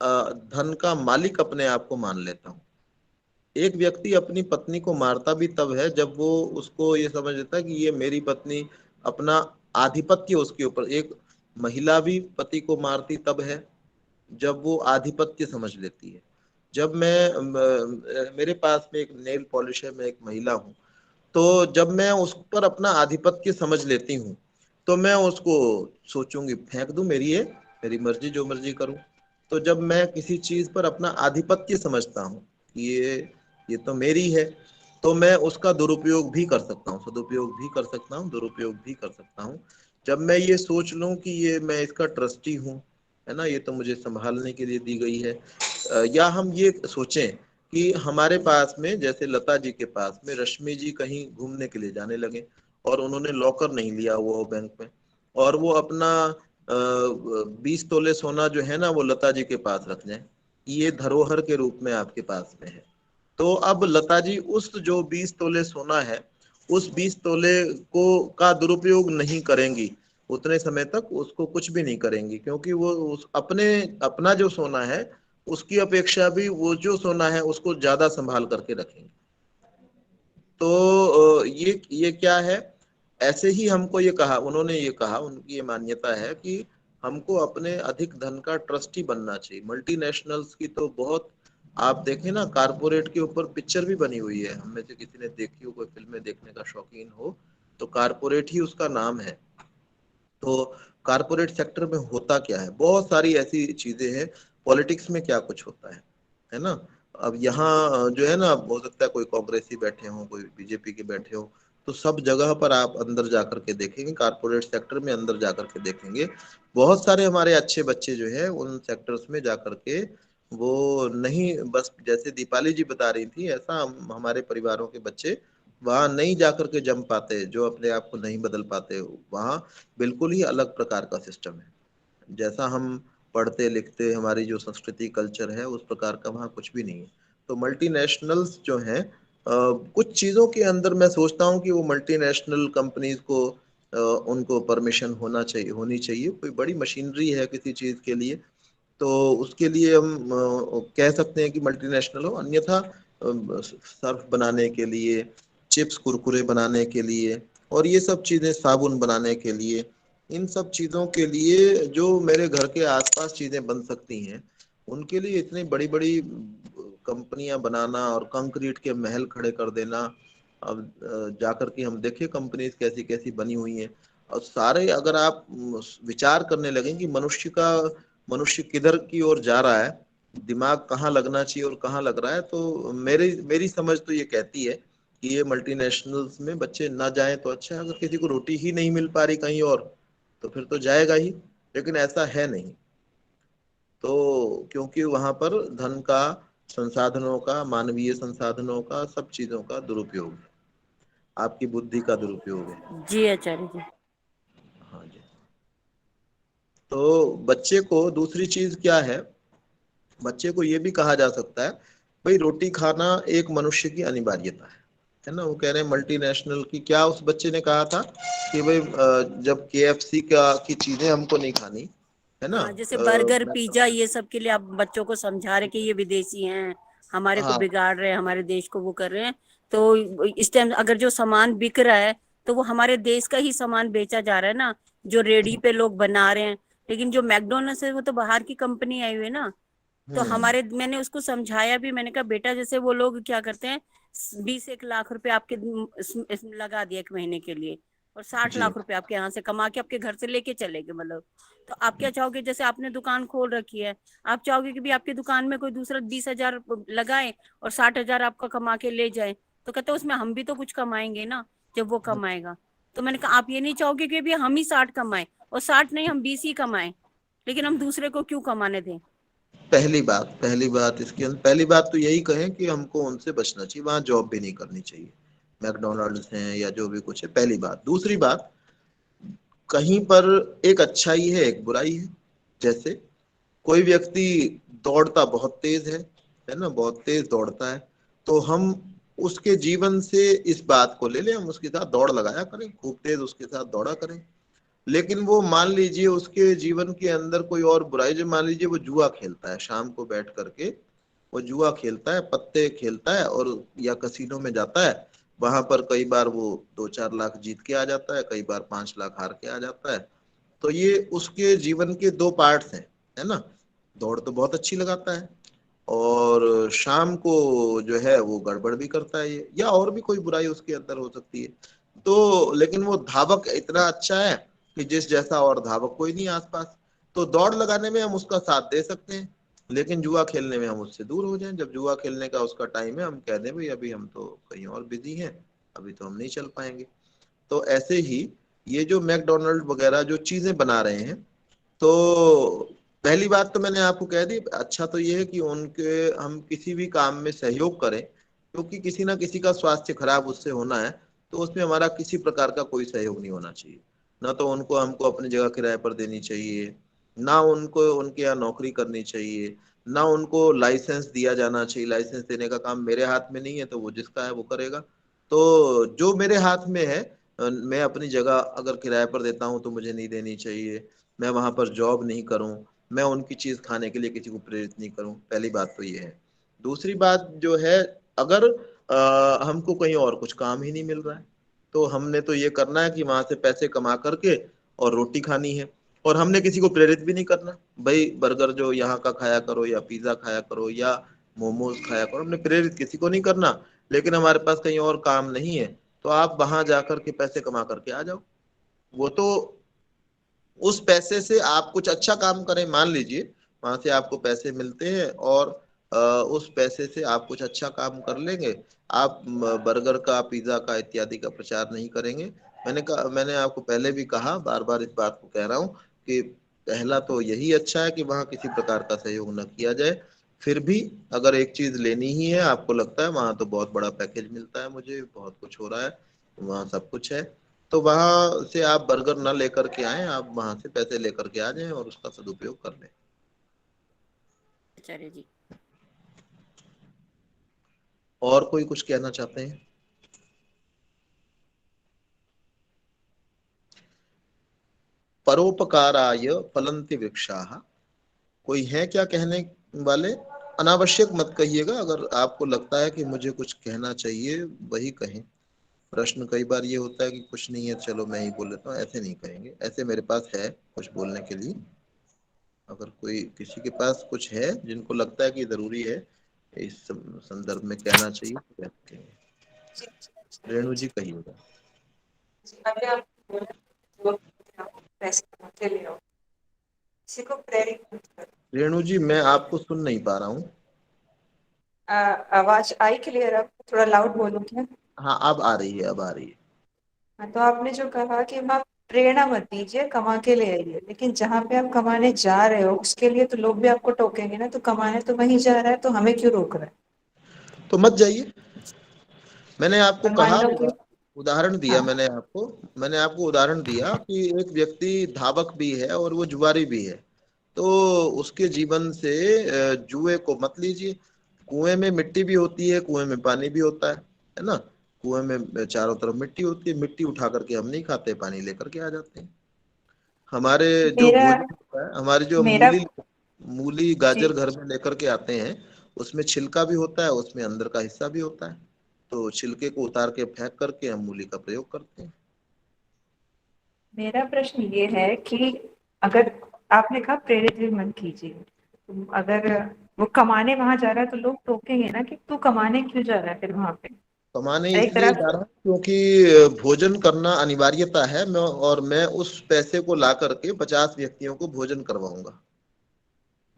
धन का मालिक अपने आप को मान लेता हूँ। एक व्यक्ति अपनी पत्नी को मारता भी तब है जब वो उसको ये समझ लेता है कि ये मेरी पत्नी, अपना आधिपत्य उसके ऊपर। एक महिला भी पति को मारती तब है जब वो आधिपत्य समझ लेती है। जब मेरे पास में एक नेल पॉलिश है, मैं एक महिला हूँ, तो जब मैं उस पर अपना आधिपत्य समझ लेती हूँ तो मैं उसको सोचूंगी फेंक दूं, मेरी है, मेरी मर्जी, जो मर्जी करूं। तो जब मैं किसी चीज पर अपना आधिपत्य समझता हूँ कि ये तो मेरी है, तो मैं उसका दुरुपयोग भी कर सकता हूँ, सदुपयोग भी कर सकता हूँ, दुरुपयोग भी कर सकता हूँ। जब मैं ये सोच लूं कि ये मैं इसका ट्रस्टी हूँ, है ना, ये तो मुझे संभालने के लिए दी गई है। या हम ये सोचें कि हमारे पास में, जैसे लता जी के पास में रश्मि जी कहीं घूमने के लिए जाने लगे और उन्होंने लॉकर नहीं लिया हुआ बैंक में, और वो अपना 20 तोले सोना जो है ना वो लता जी के पास रख जाए, ये धरोहर के रूप में आपके पास में है। तो अब लता जी उस जो 20 तोले सोना है, उस 20 तोले को का दुरुपयोग नहीं करेंगी, उतने समय तक उसको कुछ भी नहीं करेंगी, क्योंकि वो उस अपना जो सोना है उसकी अपेक्षा भी वो जो सोना है उसको ज्यादा संभाल करके रखेंगे। तो ये क्या है, ऐसे ही हमको ये कहा, उन्होंने ये कहा, उनकी ये मान्यता है कि हमको अपने अधिक धन का ट्रस्टी बनना चाहिए। मल्टीनेशनल्स की तो बहुत, आप देखें ना, कारपोरेट के ऊपर पिक्चर भी बनी हुई है, हम में से किसी ने देखी हो, कोई फिल्में देखने का शौकीन हो, तो कारपोरेट ही उसका नाम है। तो कारपोरेट सेक्टर में होता क्या है, बहुत सारी ऐसी चीजें हैं। पॉलिटिक्स में क्या कुछ होता है ना। अब यहाँ जो है ना, हो सकता है कोई कांग्रेसी बैठे हो, कोई बीजेपी के बैठे हो, तो सब जगह पर आप अंदर जाकर के देखेंगे, कारपोरेट सेक्टर में अंदर जाकर के देखेंगे, बहुत सारे हमारे अच्छे बच्चे जो है उन सेक्टर्स में जाकर के, वो नहीं, बस जैसे दीपाली जी बता रही थी, ऐसा हमारे परिवारों के बच्चे वहां नहीं जाकर के जम पाते, जो अपने आप को नहीं बदल पाते। वहां बिल्कुल ही अलग प्रकार का सिस्टम है। जैसा हम पढ़ते लिखते, हमारी जो संस्कृति कल्चर है, उस प्रकार का वहाँ कुछ भी नहीं है। तो मल्टीनेशनल्स जो हैं, कुछ चीज़ों के अंदर मैं सोचता हूँ कि वो मल्टीनेशनल कंपनीज को उनको परमिशन होनी चाहिए। कोई बड़ी मशीनरी है किसी चीज़ के लिए, तो उसके लिए हम कह सकते हैं कि मल्टीनेशनल हो। अन्यथा सर्फ बनाने के लिए, चिप्स कुरकुरे बनाने के लिए, और ये सब चीज़ें साबुन बनाने के लिए, इन सब चीज़ों के लिए जो मेरे घर के आसपास चीज़ें बन सकती हैं, उनके लिए इतनी बड़ी बड़ी कंपनियां बनाना और कंक्रीट के महल खड़े कर देना। अब जाकर के हम देखें कंपनीज कैसी कैसी बनी हुई हैं, और सारे अगर आप विचार करने लगें कि मनुष्य किधर की ओर जा रहा है, दिमाग कहाँ लगना चाहिए और कहाँ लग रहा है, तो मेरी मेरी समझ तो ये कहती है कि ये मल्टीनेशनल्स में बच्चे ना जाएं तो अच्छा है। अगर किसी को रोटी ही नहीं मिल पा रही कहीं और तो फिर तो जाएगा ही, लेकिन ऐसा है नहीं। तो क्योंकि वहां पर धन का, संसाधनों का, मानवीय संसाधनों का, सब चीजों का दुरुपयोग है, आपकी बुद्धि का दुरुपयोग है। जी आचार्य जी। हाँ जी। तो बच्चे को दूसरी चीज क्या है, बच्चे को ये भी कहा जा सकता है भाई रोटी खाना एक मनुष्य की अनिवार्यता है ना। वो कह रहे हैं मल्टीनेशनल की, क्या उस बच्चे ने कहा था कि भाई जब KFC का की चीजें हमको नहीं खानी है ना। हाँ, जैसे बर्गर मैं तो, पिज्जा ये सब के लिए आप बच्चों को समझा रहे कि ये विदेशी हैं, हमारे को हाँ बिगाड़ रहे हैं, हमारे देश को वो कर रहे हैं। तो इस टाइम अगर जो सामान बिक रहा है तो वो हमारे देश का ही सामान बेचा जा रहा है ना, जो रेडी पे लोग बना रहे हैं। लेकिन जो मैकडोनल्ड्स है वो तो बाहर की कंपनी आई हुई है ना। तो हम्म, हमारे, मैंने उसको समझाया भी, मैंने कहा बेटा जैसे वो लोग क्या करते हैं, 20 1 लाख रुपए आपके लगा दिए 1 महीने के लिए, और 60 लाख रुपए आपके यहाँ से कमा के आपके घर से लेके चले गए, मतलब। तो आप क्या चाहोगे, जैसे आपने दुकान खोल रखी है, आप चाहोगे कि भी आपकी दुकान में कोई दूसरा 20 हजार लगाए और 60 हजार आपका कमा के ले जाए। तो कहते उसमें हम भी तो कुछ कमाएंगे ना, जब वो हम्म। कमाएगा। तो मैंने कहा आप ये नहीं चाहोगे कि भी हम ही 60 कमाए, और 60 नहीं हम 20 ही कमाए, लेकिन हम दूसरे को क्यों कमाने दें। पहली बात इसके अंदर, पहली बात तो यही कहें कि हमको उनसे बचना चाहिए, वहां जॉब भी नहीं करनी चाहिए, मैकडोनल्ड्स हैं या जो भी कुछ है। पहली बात। दूसरी बात, कहीं पर एक अच्छाई है एक बुराई है। जैसे कोई व्यक्ति दौड़ता बहुत तेज है ना, बहुत तेज दौड़ता है, तो हम उसके जीवन से इस बात को ले लें, हम उसके साथ दौड़ लगाया करें, खूब तेज उसके साथ दौड़ा करें। लेकिन वो मान लीजिए उसके जीवन के अंदर कोई और बुराई, जो मान लीजिए वो जुआ खेलता है, शाम को बैठ करके वो जुआ खेलता है, पत्ते खेलता है, और या कसीनो में जाता है। वहां पर कई बार वो 2 4 लाख जीत के आ जाता है, कई बार 5 लाख हार के आ जाता है। तो ये उसके जीवन के दो पार्ट्स हैं, है ना। दौड़ तो बहुत अच्छी लगाता है, और शाम को जो है वो गड़बड़ भी करता है ये, या और भी कोई बुराई उसके अंदर हो सकती है। तो लेकिन वो धावक इतना अच्छा है कि जिस जैसा और धावक कोई नहीं आसपास। तो दौड़ लगाने में हम उसका साथ दे सकते हैं, लेकिन जुआ खेलने में हम उससे दूर हो जाएं। जब जुआ खेलने का उसका टाइम है, हम कह दें भाई अभी हम तो कहीं और बिजी हैं, अभी तो हम नहीं चल पाएंगे। तो ऐसे ही ये जो मैकडोनल्ड वगैरह जो चीजें बना रहे हैं, तो पहली बात तो मैंने आपको कह दी, अच्छा तो ये है कि उनके हम किसी भी काम में सहयोग करें, क्योंकि किसी ना किसी का स्वास्थ्य खराब उससे होना है, तो उसमें हमारा किसी प्रकार का कोई सहयोग नहीं होना चाहिए। ना तो उनको हमको अपनी जगह किराए पर देनी चाहिए, ना उनको उनके यहाँ नौकरी करनी चाहिए, ना उनको लाइसेंस दिया जाना चाहिए। लाइसेंस देने का काम मेरे हाथ में नहीं है, तो वो जिसका है वो करेगा। तो जो मेरे हाथ में है, मैं अपनी जगह अगर किराए पर देता हूँ तो मुझे नहीं देनी चाहिए। मैं वहां पर जॉब नहीं करूं, मैं उनकी चीज खाने के लिए किसी को प्रेरित नहीं करूं। पहली बात तो ये है। दूसरी बात जो है, अगर हमको कहीं और कुछ काम ही नहीं मिल रहा है, तो हमने तो ये करना है कि वहां से पैसे कमा करके और रोटी खानी है, और हमने किसी को प्रेरित भी नहीं करना भाई बर्गर जो यहाँ का खाया करो, या पिज्जा खाया करो, या मोमोज खाया करो। हमने प्रेरित किसी को नहीं करना। लेकिन हमारे पास कहीं और काम नहीं है, तो आप वहां जाकर के पैसे कमा करके आ जाओ। वो तो उस पैसे से आप कुछ अच्छा काम करें, मान लीजिए वहां से आपको पैसे मिलते हैं, और उस पैसे से आप कुछ अच्छा काम कर लेंगे। आप बर्गर का, पिज्जा का इत्यादि का प्रचार नहीं करेंगे। मैंने आपको पहले भी कहा, बार बार इस बात को कह रहा हूँ कि पहला तो यही अच्छा है कि वहां किसी प्रकार का सहयोग न किया जाए। फिर भी अगर एक चीज लेनी ही है, आपको लगता है वहां तो बहुत बड़ा पैकेज मिलता है, मुझे बहुत कुछ हो रहा है, वहां सब कुछ है, तो वहां से आप बर्गर ना लेकर के आए, आप वहां से पैसे लेकर के आ जाएं और उसका सदुपयोग कर लें। आचार्य जी। और कोई कुछ कहना चाहते हैं? परोपकाराय फलन्ति वृक्षाः। कोई है क्या कहने वाले? अनावश्यक मत कहिएगा, अगर आपको लगता है कि मुझे कुछ कहना चाहिए वही कहें। प्रश्न कई बार ये होता है कि कुछ नहीं है, चलो मैं ही बोल लेता हूँ, ऐसे नहीं कहेंगे। ऐसे मेरे पास है कुछ बोलने के लिए। अगर कोई किसी के पास कुछ है जिनको लगता है कि जरूरी है इस संदर्भ में कहना चाहिए, तो कह सकते हैं। रेणु जी कहिएगा। अभी आप बोले तो आप पैसे कमाते ले आओ, किसी को प्रेरित मत करो। रेणु जी मैं आपको सुन नहीं पा रहा हूँ। आवाज आई क्लियर? आप थोड़ा लाउड बोलो क्या? हाँ अब आ रही है, अब आ रही है। हाँ, तो आपने जो कहा कि आप प्रेरणा मत दीजिए, कमा के ले आइए, लेकिन जहाँ पे आप कमाने जा रहे हो उसके लिए तो लोग भी आपको टोकेंगे ना, तो कमाने तो वहीं जा रहा है, तो हमें क्यों रोक रहा है? तो मत जाइए। मैंने आपको और कहा, मान लो कि उदाहरण दिया, हाँ मैंने आपको उदाहरण दिया कि एक व्यक्ति धावक भी है और वो जुआरी भी है, तो उसके जीवन से जुए को मत लीजिए। कुएं में मिट्टी भी होती है, कुएं में पानी भी होता है ना। कुएं में चारों तरफ मिट्टी होती है, मिट्टी उठा करके हम नहीं खाते, पानी लेकर के आ जाते हैं। हमारे जो मेरा भोजन होता है, हमारे जो मेरा मूली मूली जी गाजर घर में लेकर के आते हैं, उसमें छिलका भी होता है, उसमें अंदर का हिस्सा भी होता है। तो छिलके को उतार के फेंक करके हम मूली का प्रयोग करते हैं। मेरा प्रश्न ये है कि अगर आपने कहा प्रेरित भी मत कीजिए, तो अगर वो कमाने वहां जा रहा है तो लोग टोकेंगे ना कि तू कमाने क्यों जा रहा है फिर वहां पे। कमाने एक इसलिए तरफ जा रहा हूँ क्योंकि भोजन करना अनिवार्यता है। मैं उस पैसे को ला करके 50 व्यक्तियों को भोजन करवाऊंगा। हाँ,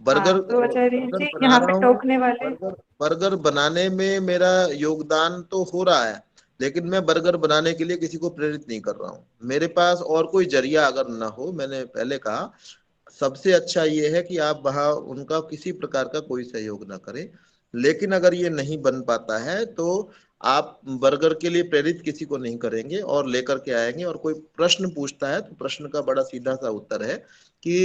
बर्गर तो आचार्य बर्गर जी बना यहाँ रहा पे हूँ। टोकने वाले बर्गर बर्गर बनाने में मेरा योगदान तो हो रहा है, लेकिन मैं बर्गर बनाने के लिए किसी को प्रेरित नहीं कर रहा हूँ। मेरे पास और कोई जरिया अगर ना हो, मैंने पहले कहा, सबसे अच्छा ये है कि आप वहां उनका किसी प्रकार का कोई सहयोग ना करें। लेकिन अगर ये नहीं बन पाता है तो आप बर्गर के लिए प्रेरित किसी को नहीं करेंगे और लेकर के आएंगे। और कोई प्रश्न पूछता है तो प्रश्न का बड़ा सीधा सा उत्तर है कि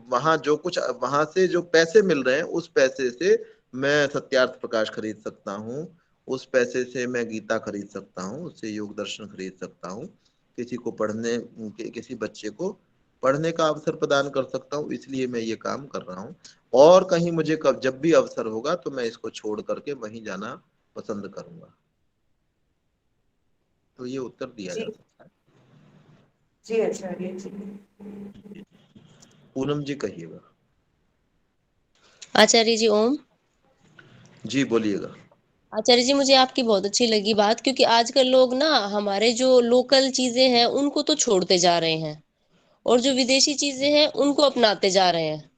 वहां जो कुछ वहां से जो पैसे मिल रहे हैं, उस पैसे से मैं सत्यार्थ प्रकाश खरीद सकता हूँ, उस पैसे से मैं गीता खरीद सकता हूँ, उससे योग दर्शन खरीद सकता हूँ, किसी को पढ़ने किसी बच्चे को पढ़ने का अवसर प्रदान कर सकता हूँ। इसलिए मैं ये काम कर रहा हूँ। और कहीं मुझे कब जब भी अवसर होगा तो मैं इसको छोड़ करके वहीं जाना पसंद करूंगा। तो ये उत्तर दिया जा जी सकता है। जी आचार्य जी। पूनम जी कहिएगा। आचार्य जी ओम। जी बोलिएगा। आचार्य जी मुझे आपकी बहुत अच्छी लगी बात, क्योंकि आजकल लोग ना हमारे जो लोकल चीजें हैं उनको तो छोड़ते जा रहे हैं और जो विदेशी चीजें हैं उनको अपनाते जा रहे हैं।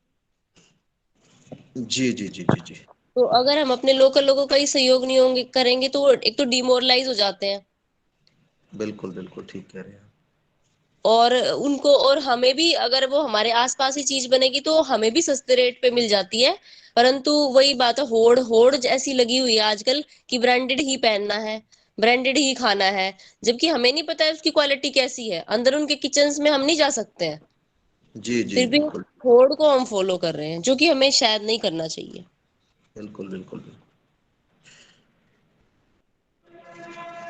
जी जी जी जी जी। तो अगर हम अपने लोकल लोगों का ही सहयोग नहीं होंगे करेंगे तो वो एक तो डिमोरलाइज हो जाते हैं बिल्कुल बिल्कुल ठीक कह रहे हैं। और उनको और हमें भी, अगर वो हमारे आसपास ही चीज बनेगी तो हमें भी सस्ते रेट पे मिल जाती है। परंतु वही बात है, होड़ होड़ ऐसी लगी हुई है आजकल कि ब्रांडेड ही पहनना है, ब्रांडेड ही खाना है, जबकि हमें नहीं पता है उसकी क्वालिटी कैसी है, अंदर उनके किचन्स में हम नहीं जा सकते हैं, जी जी फिर भी बिल्कुल होड़ को हम फॉलो कर रहे हैं, जो कि हमें शायद नहीं करना चाहिए। बिल्कुल बिल्कुल बिल्कुल।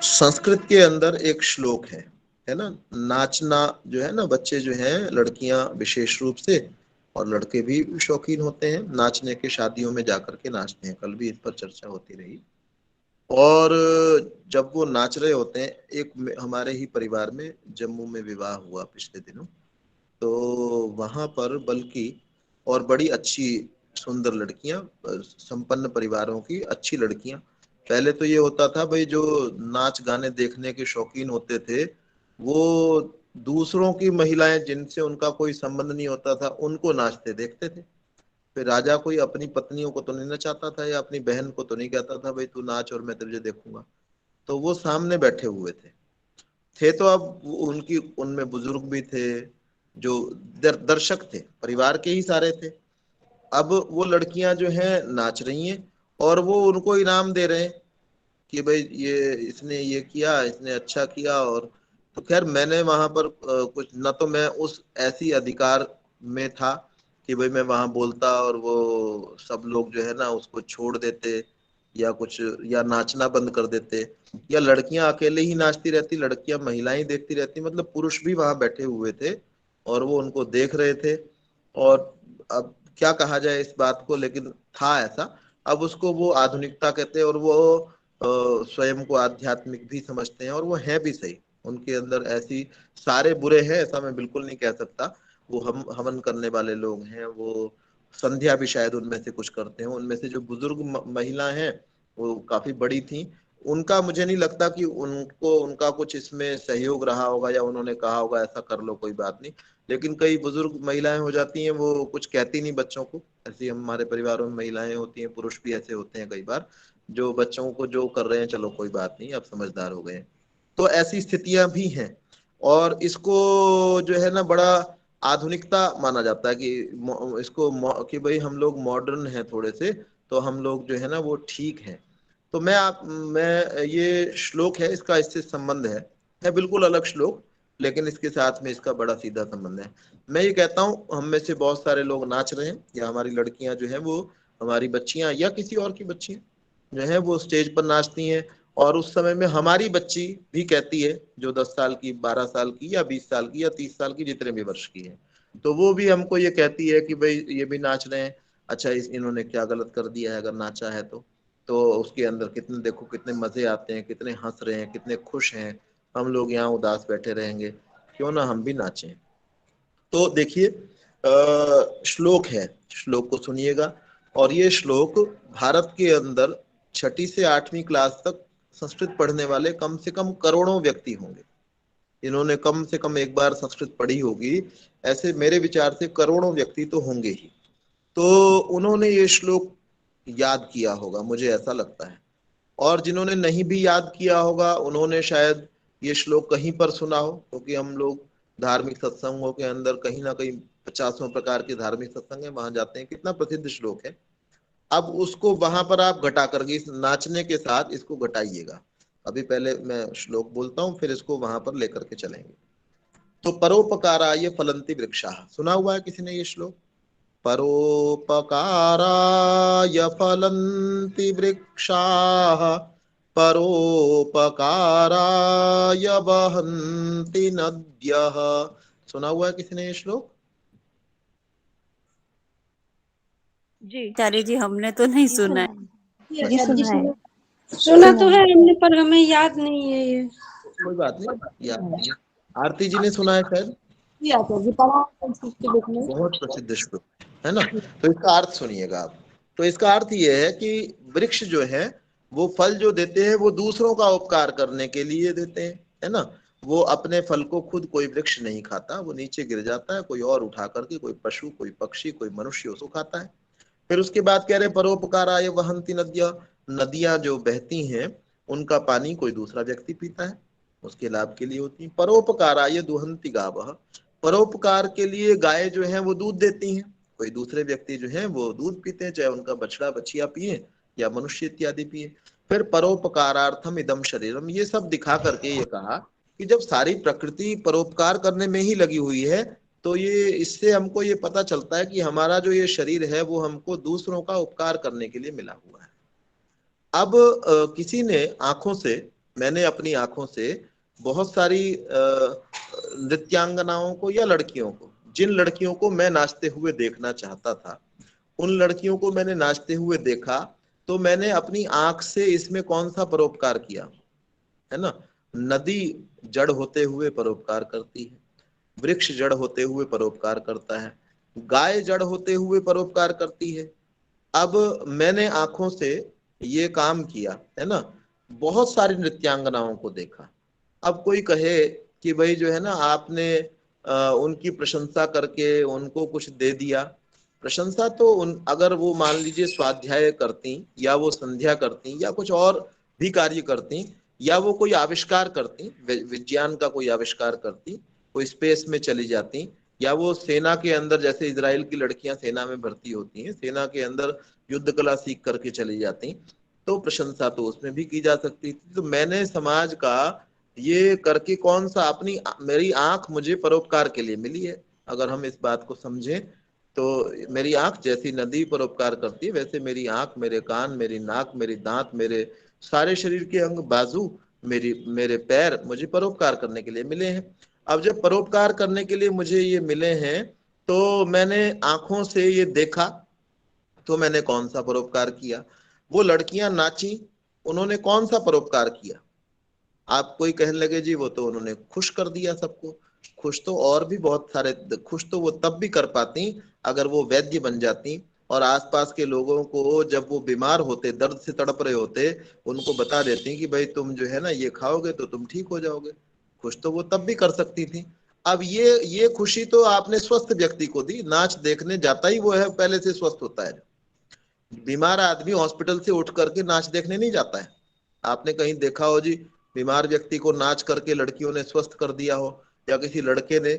संस्कृत के अंदर एक श्लोक है ना, नाचना जो है ना, बच्चे जो हैं, लड़कियां विशेष रूप से और लड़के भी शौकीन होते हैं नाचने के, शादियों में जाकर के नाचते हैं। कल भी इस पर चर्चा होती रही। और जब वो नाच रहे होते हैं, हमारे ही परिवार में जम्मू में विवाह हुआ पिछले दिनों, तो वहां पर बल्कि और बड़ी अच्छी सुंदर लड़कियां, संपन्न परिवारों की अच्छी लड़कियां। पहले तो ये होता था भाई, जो नाच गाने देखने के शौकीन होते थे वो दूसरों की महिलाएं जिनसे उनका कोई संबंध नहीं होता था उनको नाचते देखते थे। फिर राजा कोई अपनी पत्नियों को तो नहीं नचाता था, या अपनी बहन को तो नहीं कहता था भाई तू नाच और मैं तुझे देखूंगा। तो वो सामने बैठे हुए थे तो अब उनकी उनमें बुजुर्ग भी थे, जो दर्शक थे, परिवार के ही सारे थे। अब वो लड़कियां जो हैं नाच रही हैं और वो उनको इनाम दे रहे हैं कि भाई ये इसने ये किया, इसने अच्छा किया। और तो खैर मैंने वहां पर कुछ न, तो मैं उस ऐसी अधिकार में था कि भाई मैं वहां बोलता और वो सब लोग जो है ना उसको छोड़ देते, या कुछ, या नाचना बंद कर देते, या लड़कियां अकेले ही नाचती रहती, लड़कियां महिलाएं देखती रहती, मतलब पुरुष भी वहां बैठे हुए थे और वो उनको देख रहे थे। और अब क्या कहा जाए इस बात को, लेकिन था ऐसा। अब उसको वो आधुनिकता कहते हैं और वो स्वयं को आध्यात्मिक भी समझते हैं, और वो है भी सही। उनके अंदर ऐसी, सारे बुरे हैं ऐसा मैं बिल्कुल नहीं कह सकता। वो हम हवन करने वाले लोग हैं, वो संध्या भी शायद उनमें से कुछ करते हैं। उनमें से जो बुजुर्ग महिला हैं वो काफी बड़ी थी। उनका मुझे नहीं लगता कि उनको उनका कुछ इसमें सहयोग रहा होगा, या उन्होंने कहा होगा ऐसा कर लो कोई बात नहीं। लेकिन कई बुजुर्ग महिलाएं हो जाती हैं, वो कुछ कहती नहीं बच्चों को। ऐसी हमारे परिवारों में महिलाएं होती हैं, पुरुष भी ऐसे होते हैं कई बार। जो बच्चों को जो कर रहे हैं, चलो कोई बात नहीं, अब समझदार हो गए। तो ऐसी स्थितियां भी हैं, और इसको जो है ना बड़ा आधुनिकता माना जाता है कि कि भाई हम लोग मॉडर्न हैं थोड़े से, तो हम लोग जो है ना वो ठीक हैं। तो मैं ये श्लोक है, इसका इससे संबंध है बिल्कुल अलग श्लोक, लेकिन इसके साथ में इसका बड़ा सीधा संबंध है। मैं ये कहता हूँ, हम में से बहुत सारे लोग नाच रहे हैं, या हमारी लड़कियां जो है वो, हमारी बच्चियां या किसी और की बच्चियां जो है वो स्टेज पर नाचती हैं, और उस समय में हमारी बच्ची भी कहती है, जो 10 साल की, 12 साल की, या 20 साल की, या 30 साल की, जितने भी वर्ष की है, तो वो भी हमको ये कहती है कि भाई ये भी नाच रहे हैं, अच्छा इन्होंने क्या गलत कर दिया है अगर नाचा है तो उसके अंदर कितने, देखो कितने मजे आते हैं, कितने हंस रहे हैं, कितने खुश हैं, हम लोग यहाँ उदास बैठे रहेंगे, क्यों ना हम भी नाचें। तो देखिए श्लोक है, श्लोक को सुनिएगा। और ये श्लोक भारत के अंदर 6ठी से 8वीं क्लास तक संस्कृत पढ़ने वाले कम से कम करोड़ों व्यक्ति होंगे, इन्होंने कम से कम एक बार संस्कृत पढ़ी होगी, ऐसे मेरे विचार से करोड़ों व्यक्ति तो होंगे ही। तो उन्होंने ये श्लोक याद किया होगा, मुझे ऐसा लगता है। और जिन्होंने नहीं भी याद किया होगा, उन्होंने शायद ये श्लोक कहीं पर सुना हो, क्योंकि हम लोग धार्मिक सत्संगों के अंदर कहीं ना कहीं 50 प्रकार के धार्मिक सत्संग है, वहां जाते हैं, कितना प्रसिद्ध श्लोक है। अब उसको वहां पर आप घटा करके इस नाचने के साथ इसको घटाइएगा। अभी पहले मैं श्लोक बोलता हूँ, फिर इसको वहां पर लेकर के चलेंगे। तो परोपकाराय फलन्ति वृक्षाः, सुना हुआ है किसी ने ये श्लोक? परोपकाराय फलन्ति वृक्षाः, परोपकाराय वहन्ति नद्यः। सुना हुआ है किसी ने ये श्लोक? जी आचार्य जी हमने तो नहीं सुना है। जी सुना है। सुना तो है हमने, पर हमें याद नहीं है ये। कोई बात नहीं, याद नहीं है। आरती जी ने सुना है शायद, जी आचार्य जी पढ़ा है संस्कृत बुक में। बहुत प्रसिद्ध श्लोक है ना। तो इसका अर्थ सुनिएगा आप। तो इसका अर्थ ये है कि वृक्ष जो है वो फल जो देते हैं वो दूसरों का उपकार करने के लिए देते हैं, है ना। वो अपने फल को खुद कोई वृक्ष नहीं खाता, वो नीचे गिर जाता है, कोई और उठा करके, कोई पशु, कोई पक्षी, कोई मनुष्य उसको खाता है। फिर उसके बाद कह रहे परोपकाराय वहन्ति नद्यः, नदियां जो बहती हैं उनका पानी कोई दूसरा व्यक्ति पीता है, उसके लाभ के लिए होती है। परोपकाराय दुहन्ति गावः, परोपकार के लिए गाय जो है वो दूध देती हैं, कोई दूसरे व्यक्ति जो है वो दूध पीते हैं, चाहे उनका बछड़ा बछिया पिए या मनुष्य इत्यादि पिए। फिर परोपकारार्थम इदम शरीरम, ये सब दिखा करके ये कहा कि जब सारी प्रकृति परोपकार करने में ही लगी हुई है, तो ये इससे हमको ये पता चलता है कि हमारा जो ये शरीर है वो हमको दूसरों का उपकार करने के लिए मिला हुआ है। अब किसी ने आंखों से, मैंने अपनी आंखों से बहुत सारी नृत्यांगनाओं को या लड़कियों को, जिन लड़कियों को मैं नाचते हुए देखना चाहता था, उन लड़कियों को मैंने नाचते हुए देखा, तो मैंने अपनी आंख से इसमें कौन सा परोपकार किया, है ना। नदी जड़ होते हुए परोपकार करती है, वृक्ष जड़ होते हुए परोपकार करता है, गाय जड़ होते हुए परोपकार करती है। अब मैंने आंखों से ये काम किया, है ना, बहुत सारी नृत्यांगनाओं को देखा। अब कोई कहे कि भाई जो है ना आपने उनकी प्रशंसा करके उनको कुछ दे दिया। प्रशंसा तो अगर वो मान लीजिए स्वाध्याय करती, या वो संध्या करती, या कुछ और भी कार्य करती, या वो कोई आविष्कार करती, विज्ञान का कोई आविष्कार करती, कोई स्पेस में चली जाती, या वो सेना के अंदर, जैसे इजराइल की लड़कियां सेना में भर्ती होती हैं, सेना के अंदर युद्ध कला सीख करके चली जाती, तो प्रशंसा तो उसमें भी की जा सकती थी। तो मैंने समाज का ये करके कौन सा, अपनी, मेरी आंख मुझे परोपकार के लिए मिली है। अगर हम इस बात को समझें तो मेरी आंख जैसी नदी परोपकार करती है, वैसे मेरी आंख, मेरे कान, मेरी नाक, मेरी दांत, मेरे सारे शरीर के अंग, बाजू, मेरे पैर मुझे परोपकार करने के लिए मिले हैं। अब जब परोपकार करने के लिए मुझे ये मिले हैं, तो मैंने आंखों से ये देखा, तो मैंने कौन सा परोपकार किया। वो लड़कियां नाची, उन्होंने कौन सा परोपकार किया। आप कोई कहने लगे जी वो तो उन्होंने खुश कर दिया सबको। खुश तो और भी बहुत सारे, खुश तो वो तब भी कर पाती अगर वो वैद्य बन जाती, और आसपास के लोगों को जब वो बीमार होते, दर्द से तड़प रहे होते, उनको बता देती कि भाई तुम जो है ना ये खाओगे तो तुम ठीक हो जाओगे। खुश तो वो तब भी कर सकती थी। अब ये खुशी तो आपने स्वस्थ व्यक्ति को दी, नाच देखने जाता ही वो है पहले से स्वस्थ होता है। बीमार आदमी हॉस्पिटल से उठ करके नाच देखने नहीं जाता है। आपने कहीं देखा हो जी बीमार व्यक्ति को नाच करके लड़कियों ने स्वस्थ कर दिया हो, या किसी लड़के ने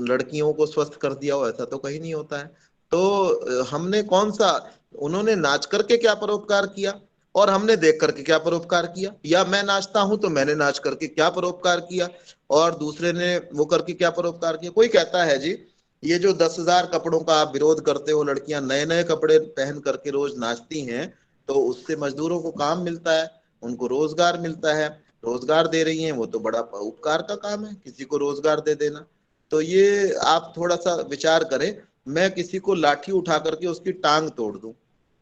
लड़कियों को स्वस्थ कर दिया हो? ऐसा तो कहीं नहीं होता है। तो हमने कौन सा, उन्होंने नाच करके क्या परोपकार किया और हमने देख करके क्या परोपकार किया? या मैं नाचता हूं तो मैंने नाच करके क्या परोपकार किया और दूसरे ने वो करके क्या परोपकार किया? कोई कहता है जी ये जो 10,000 कपड़ों का आप विरोध करते हो, लड़कियां नए नए कपड़े पहन करके रोज नाचती हैं, तो उससे मजदूरों को काम मिलता है, उनको रोजगार मिलता है, रोजगार दे रही हैं, वो तो बड़ा उपकार का काम है किसी को रोजगार दे देना। तो ये आप थोड़ा सा विचार करें। मैं किसी को लाठी उठा करके उसकी टांग तोड़ दूं,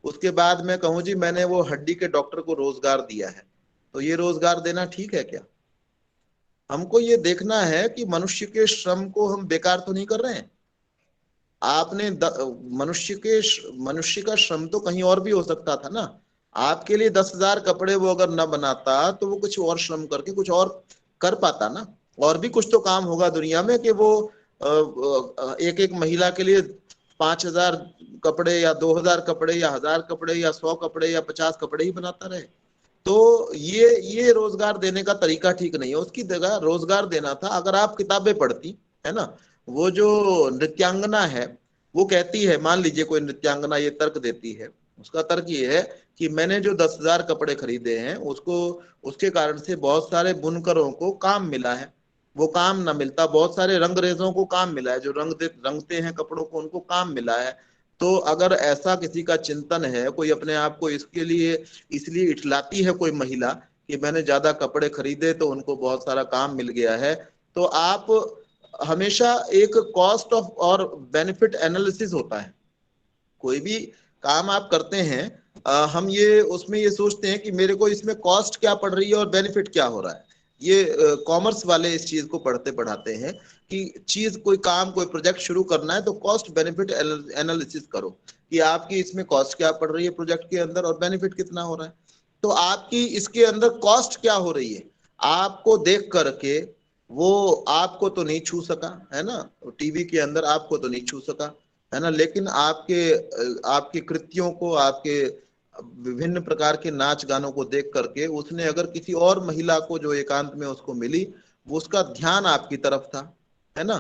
उसके बाद मैं कहूं जी मैंने वो हड्डी के डॉक्टर को रोजगार दिया है, तो ये रोजगार देना ठीक है क्या? हमको ये देखना है कि मनुष्य के श्रम को हम बेकार तो नहीं कर रहे हैं। आपने मनुष्य का श्रम तो कहीं और भी हो सकता था ना। आपके लिए 10,000 कपड़े वो अगर न बनाता तो वो कुछ और श्रम करके कुछ और कर पाता ना। और भी कुछ तो काम होगा दुनिया में कि वो एक एक महिला के लिए 5,000 कपड़े या 2,000 कपड़े या 1,000 कपड़े या 100 कपड़े या 50 कपड़े ही बनाता रहे। तो ये रोजगार देने का तरीका ठीक नहीं है। उसकी जगह रोजगार देना था, अगर आप किताबें पढ़ती है ना, वो जो नृत्यांगना है वो कहती है, मान लीजिए कोई नृत्यांगना ये तर्क देती है, उसका तर्क ये है कि मैंने जो 10,000 कपड़े खरीदे हैं उसको, उसके कारण से बहुत सारे बुनकरों को काम मिला है, वो काम ना मिलता बहुत सारे रंगरेजों को काम मिला है, जो रंगते हैं कपड़ों को उनको काम मिला है। तो अगर ऐसा किसी का चिंतन है, कोई अपने आप को इसके लिए इसलिए इठलाती है कोई महिला कि मैंने ज्यादा कपड़े खरीदे तो उनको बहुत सारा काम मिल गया है, तो आप हमेशा एक कॉस्ट ऑफ और बेनिफिट एनालिसिस होता है। कोई भी काम आप करते हैं, हम ये उसमें ये सोचते हैं कि मेरे को इसमें कॉस्ट क्या पड़ रही है और बेनिफिट क्या हो रहा है। ये कॉमर्स वाले इस चीज को पढ़ते पढ़ाते हैं कि चीज कोई काम कोई प्रोजेक्ट शुरू करना है तो कॉस्ट बेनिफिट एनालिसिस करो कि आपकी इसमें कॉस्ट क्या पड़ रही है प्रोजेक्ट के अंदर और बेनिफिट कितना हो रहा है। तो आपकी इसके अंदर कॉस्ट क्या हो रही है, आपको देख करके वो आपको तो नहीं छू सका है ना, टीवी के अंदर आपको तो नहीं छू सका है ना, लेकिन आपके कृत्यों को, आपके विभिन्न प्रकार के नाच गानों को देख करके उसने अगर किसी और महिला को जो एकांत में उसको मिली, वो उसका ध्यान आपकी तरफ था है ना,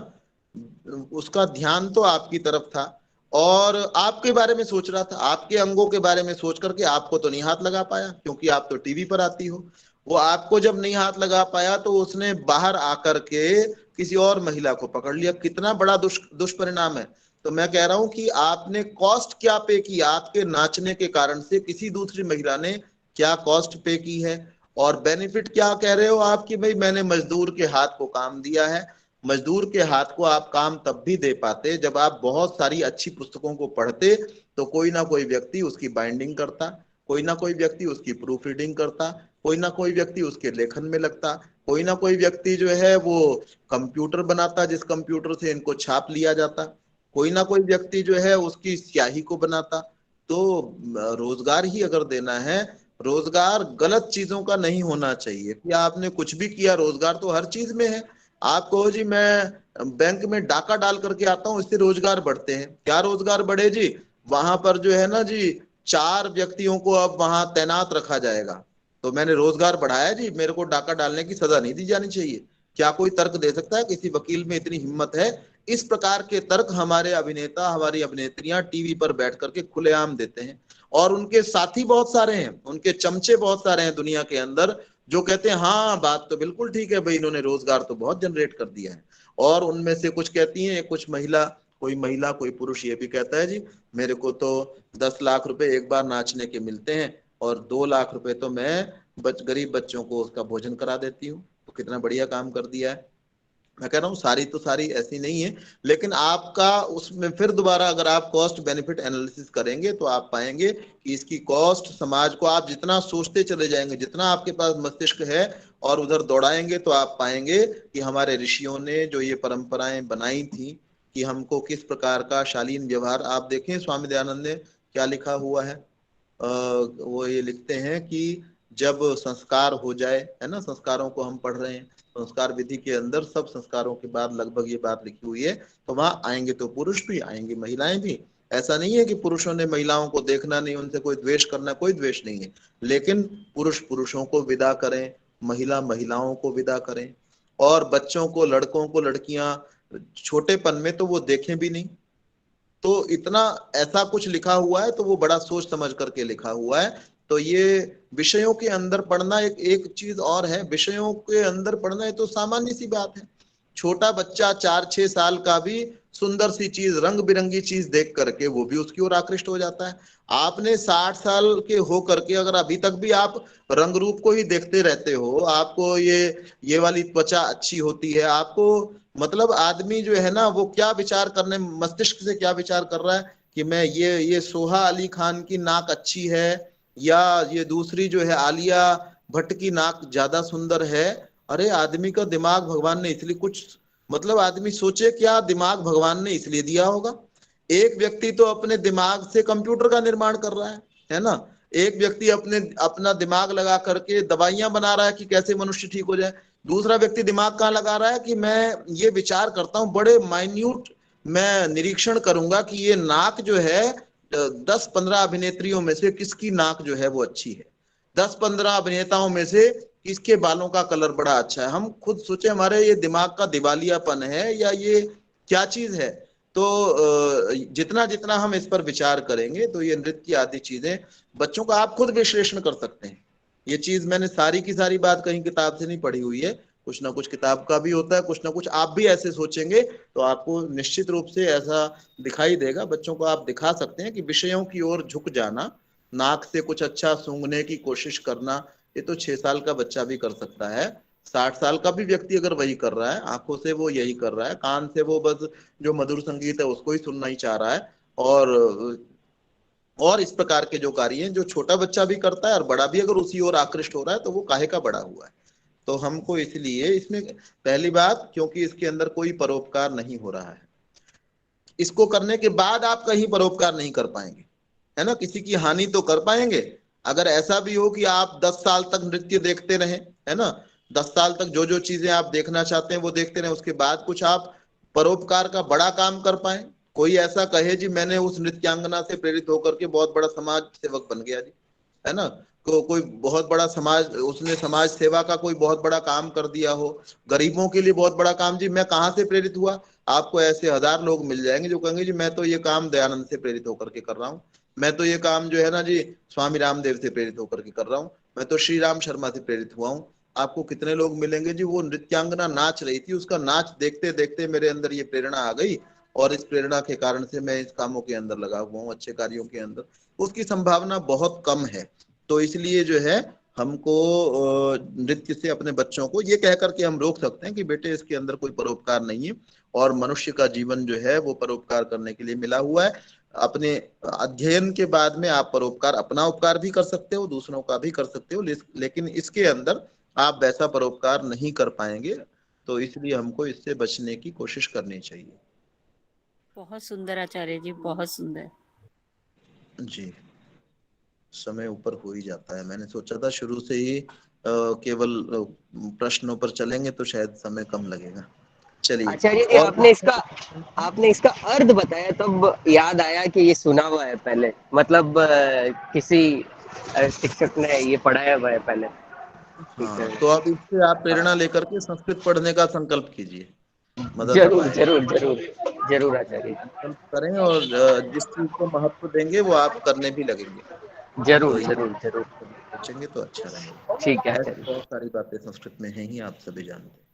उसका ध्यान तो आपकी तरफ था और आपके बारे में सोच रहा था, आपके अंगों के बारे में सोच करके आपको तो नहीं हाथ लगा पाया क्योंकि आप तो टीवी पर आती हो। वो आपको जब नहीं हाथ लगा पाया तो उसने बाहर आकर के किसी और महिला को पकड़ लिया। कितना बड़ा दुष्परिणाम है। तो मैं कह रहा हूं कि आपने कॉस्ट क्या पे की, आपके नाचने के कारण से किसी दूसरी महिला ने क्या कॉस्ट पे की है, और बेनिफिट क्या कह रहे हो आप कि भाई मैंने मजदूर के हाथ को काम दिया है। मजदूर के हाथ को आप काम तब भी दे पाते जब आप बहुत सारी अच्छी पुस्तकों को पढ़ते, तो कोई ना कोई व्यक्ति उसकी बाइंडिंग करता, कोई ना कोई व्यक्ति उसकी प्रूफ रीडिंग करता, कोई ना कोई व्यक्ति उसके लेखन में लगता, कोई ना कोई व्यक्ति जो है वो कंप्यूटर बनाता जिस कंप्यूटर से इनको छाप लिया जाता, कोई ना कोई व्यक्ति जो है उसकी स्याही को बनाता। तो रोजगार ही अगर देना है, रोजगार गलत चीजों का नहीं होना चाहिए कि आपने कुछ भी किया, रोजगार तो हर चीज में है। आप कहो जी मैं बैंक में डाका डाल करके आता हूँ इससे रोजगार बढ़ते हैं, क्या रोजगार बढ़े जी? वहां पर जो है ना जी 4 व्यक्तियों को अब वहां तैनात रखा जाएगा, तो मैंने रोजगार बढ़ाया जी, मेरे को डाका डालने की सजा नहीं दी जानी चाहिए। क्या कोई तर्क दे सकता है? किसी वकील में इतनी हिम्मत है? इस प्रकार के तर्क हमारे अभिनेता हमारी अभिनेत्रियां टीवी पर बैठ करके खुलेआम देते हैं, और उनके साथी बहुत सारे हैं, उनके चमचे बहुत सारे हैं दुनिया के अंदर जो कहते हैं हाँ बात तो बिल्कुल ठीक है भाई, इन्होंने रोजगार तो बहुत जनरेट कर दिया है। और उनमें से कुछ कहती हैं, कुछ महिला, कोई पुरुष ये भी कहता है जी मेरे को तो 10 लाख रुपए एक बार नाचने के मिलते हैं और 2 लाख रुपए तो मैं गरीब बच्चों को उसका भोजन करा देती हूँ। तो कितना बढ़िया काम कर दिया है। मैं कह रहा हूँ सारी तो सारी ऐसी नहीं है, लेकिन आपका उसमें फिर दोबारा अगर आप कॉस्ट बेनिफिट एनालिसिस करेंगे तो आप पाएंगे कि इसकी कॉस्ट समाज को, आप जितना सोचते चले जाएंगे, जितना आपके पास मस्तिष्क है और उधर दौड़ाएंगे, तो आप पाएंगे कि हमारे ऋषियों ने जो ये परंपराएं बनाई थी कि हमको किस प्रकार का शालीन व्यवहार, आप देखें स्वामी दयानंद ने क्या लिखा हुआ है, वो ये लिखते हैं कि जब संस्कार हो जाए, है ना, संस्कारों को हम पढ़ रहे हैं, संस्कार विधि के अंदर सब संस्कारों के बाद लगभग ये बात लिखी हुई है, तो वहां आएंगे तो पुरुष भी आएंगे, महिलाएं भी, ऐसा नहीं है कि पुरुषों ने महिलाओं को देखना नहीं, उनसे कोई द्वेष करना, कोई द्वेष नहीं है, लेकिन पुरुष पुरुषों को विदा करें, महिला महिलाओं को विदा करें, और बच्चों को, लड़कों को लड़कियां छोटेपन में तो वो देखें भी नहीं। तो इतना ऐसा कुछ लिखा हुआ है तो वो बड़ा सोच समझ करके लिखा हुआ है। तो ये विषयों के अंदर पढ़ना एक चीज और है, विषयों के अंदर पढ़ना है तो सामान्य सी बात है। छोटा बच्चा 4-6 साल का भी सुंदर सी चीज, रंग बिरंगी चीज देख करके वो भी उसकी ओर आकृष्ट हो जाता है। आपने 60 साल के हो करके अगर अभी तक भी आप रंग रूप को ही देखते रहते हो, आपको ये वाली त्वचा अच्छी होती है, आपको मतलब आदमी जो है ना वो क्या विचार करने, मस्तिष्क से क्या विचार कर रहा है कि मैं ये सोहा अली खान की नाक अच्छी है या ये दूसरी जो है आलिया भट्ट की नाक ज्यादा सुंदर है। अरे आदमी का दिमाग भगवान ने इसलिए कुछ, मतलब आदमी सोचे क्या, दिमाग भगवान ने इसलिए दिया होगा। एक व्यक्ति तो अपने दिमाग से कंप्यूटर का निर्माण कर रहा है ना। एक व्यक्ति अपना दिमाग लगा करके दवाइयां बना रहा है कि कैसे मनुष्य ठीक हो जाए। दूसरा व्यक्ति दिमाग कहाँ लगा रहा है कि मैं ये विचार करता हूं, बड़े माइन्यूट मैं निरीक्षण करूंगा कि ये नाक जो है 10-15 अभिनेत्रियों में से किसकी नाक जो है वो अच्छी है, 10-15 अभिनेताओं में से किसके बालों का कलर बड़ा अच्छा है। हम खुद सोचे हमारे ये दिमाग का दिवालियापन है या ये क्या चीज है। तो जितना जितना हम इस पर विचार करेंगे तो ये नृत्य आदि चीजें बच्चों का आप खुद विश्लेषण कर सकते हैं। ये चीज मैंने सारी की सारी बात कहीं किताब से नहीं पढ़ी हुई है, कुछ ना कुछ किताब का भी होता है, कुछ ना कुछ आप भी ऐसे सोचेंगे तो आपको निश्चित रूप से ऐसा दिखाई देगा। बच्चों को आप दिखा सकते हैं कि विषयों की ओर झुक जाना, नाक से कुछ अच्छा सूंघने की कोशिश करना, ये तो 6 साल का बच्चा भी कर सकता है। 60 साल का भी व्यक्ति अगर वही कर रहा है, आंखों से वो यही कर रहा है, कान से वो बस जो मधुर संगीत है उसको ही सुनना ही चाह रहा है, और इस प्रकार के जो कार्य हैं जो छोटा बच्चा भी करता है और बड़ा भी अगर उसी ओर आकृष्ट हो रहा है तो वो काहे का बड़ा हुआ है। तो हमको इसलिए इसमें पहली बात, क्योंकि इसके अंदर कोई परोपकार नहीं हो रहा है, इसको करने के बाद आप कहीं परोपकार नहीं कर पाएंगे, है ना। किसी की हानि तो कर पाएंगे अगर ऐसा भी हो कि आप 10 साल तक नृत्य देखते रहे, है ना, 10 साल तक जो जो चीजें आप देखना चाहते हैं वो देखते रहे, उसके बाद कुछ आप परोपकार का बड़ा काम कर पाए। कोई ऐसा कहे जी मैंने उस नृत्यांगना से प्रेरित होकर के बहुत बड़ा समाज सेवक बन गया जी, है ना, कोई बहुत बड़ा समाज, उसने समाज सेवा का कोई बहुत बड़ा काम कर दिया हो, गरीबों के लिए बहुत बड़ा काम, जी मैं कहाँ से प्रेरित हुआ। आपको ऐसे 1000 लोग मिल जाएंगे जो कहेंगे जी मैं तो ये काम दयानंद से प्रेरित होकर के कर रहा हूँ, मैं तो ये काम जो है ना जी स्वामी रामदेव से प्रेरित होकर के कर रहा हूँ, मैं तो श्री राम शर्मा से प्रेरित हुआ हूँ। आपको कितने लोग मिलेंगे जी, वो नृत्यांगना नाच रही थी, उसका नाच देखते देखते मेरे अंदर ये प्रेरणा आ गई और इस प्रेरणा के कारण से मैं इस कामों के अंदर लगा हुआ हूँ, अच्छे कार्यों के अंदर। उसकी संभावना बहुत कम है। तो इसलिए जो है हमको नृत्य से अपने बच्चों को ये कह करके हम रोक सकते हैं कि बेटे इसके अंदर कोई परोपकार नहीं है, और मनुष्य का जीवन जो है वो परोपकार करने के लिए मिला हुआ है। अपने अध्ययन के बाद में आप परोपकार, अपना उपकार भी कर सकते हो, दूसरों का भी कर सकते हो, लेकिन इसके अंदर आप वैसा परोपकार नहीं कर पाएंगे। तो इसलिए हमको इससे बचने की कोशिश करनी चाहिए। बहुत सुंदर आचार्य जी, बहुत सुंदर जी। समय ऊपर हो ही जाता है, मैंने सोचा था शुरू से ही केवल प्रश्नों पर चलेंगे तो शायद समय कम लगेगा। चलिए आचार्य जी, आपने इसका अर्थ बताया तब याद आया कि ये सुना हुआ है पहले, मतलब किसी शिक्षक ने ये पढ़ाया हुआ है पहले। हाँ, तो अब इससे आप प्रेरणा लेकर के संस्कृत पढ़ने का संकल्प कीजिए। जरूर जरूर जरूर जरूर आचार्य, संकल्प करें और जिस चीज को महत्व देंगे वो आप करने भी लगेंगे। जरूर तो जरूर जरूर सोचेंगे तो अच्छा रहेगा। ठीक है। बहुत सारी बातें संस्कृत में हैं ही, आप सभी जानते हैं।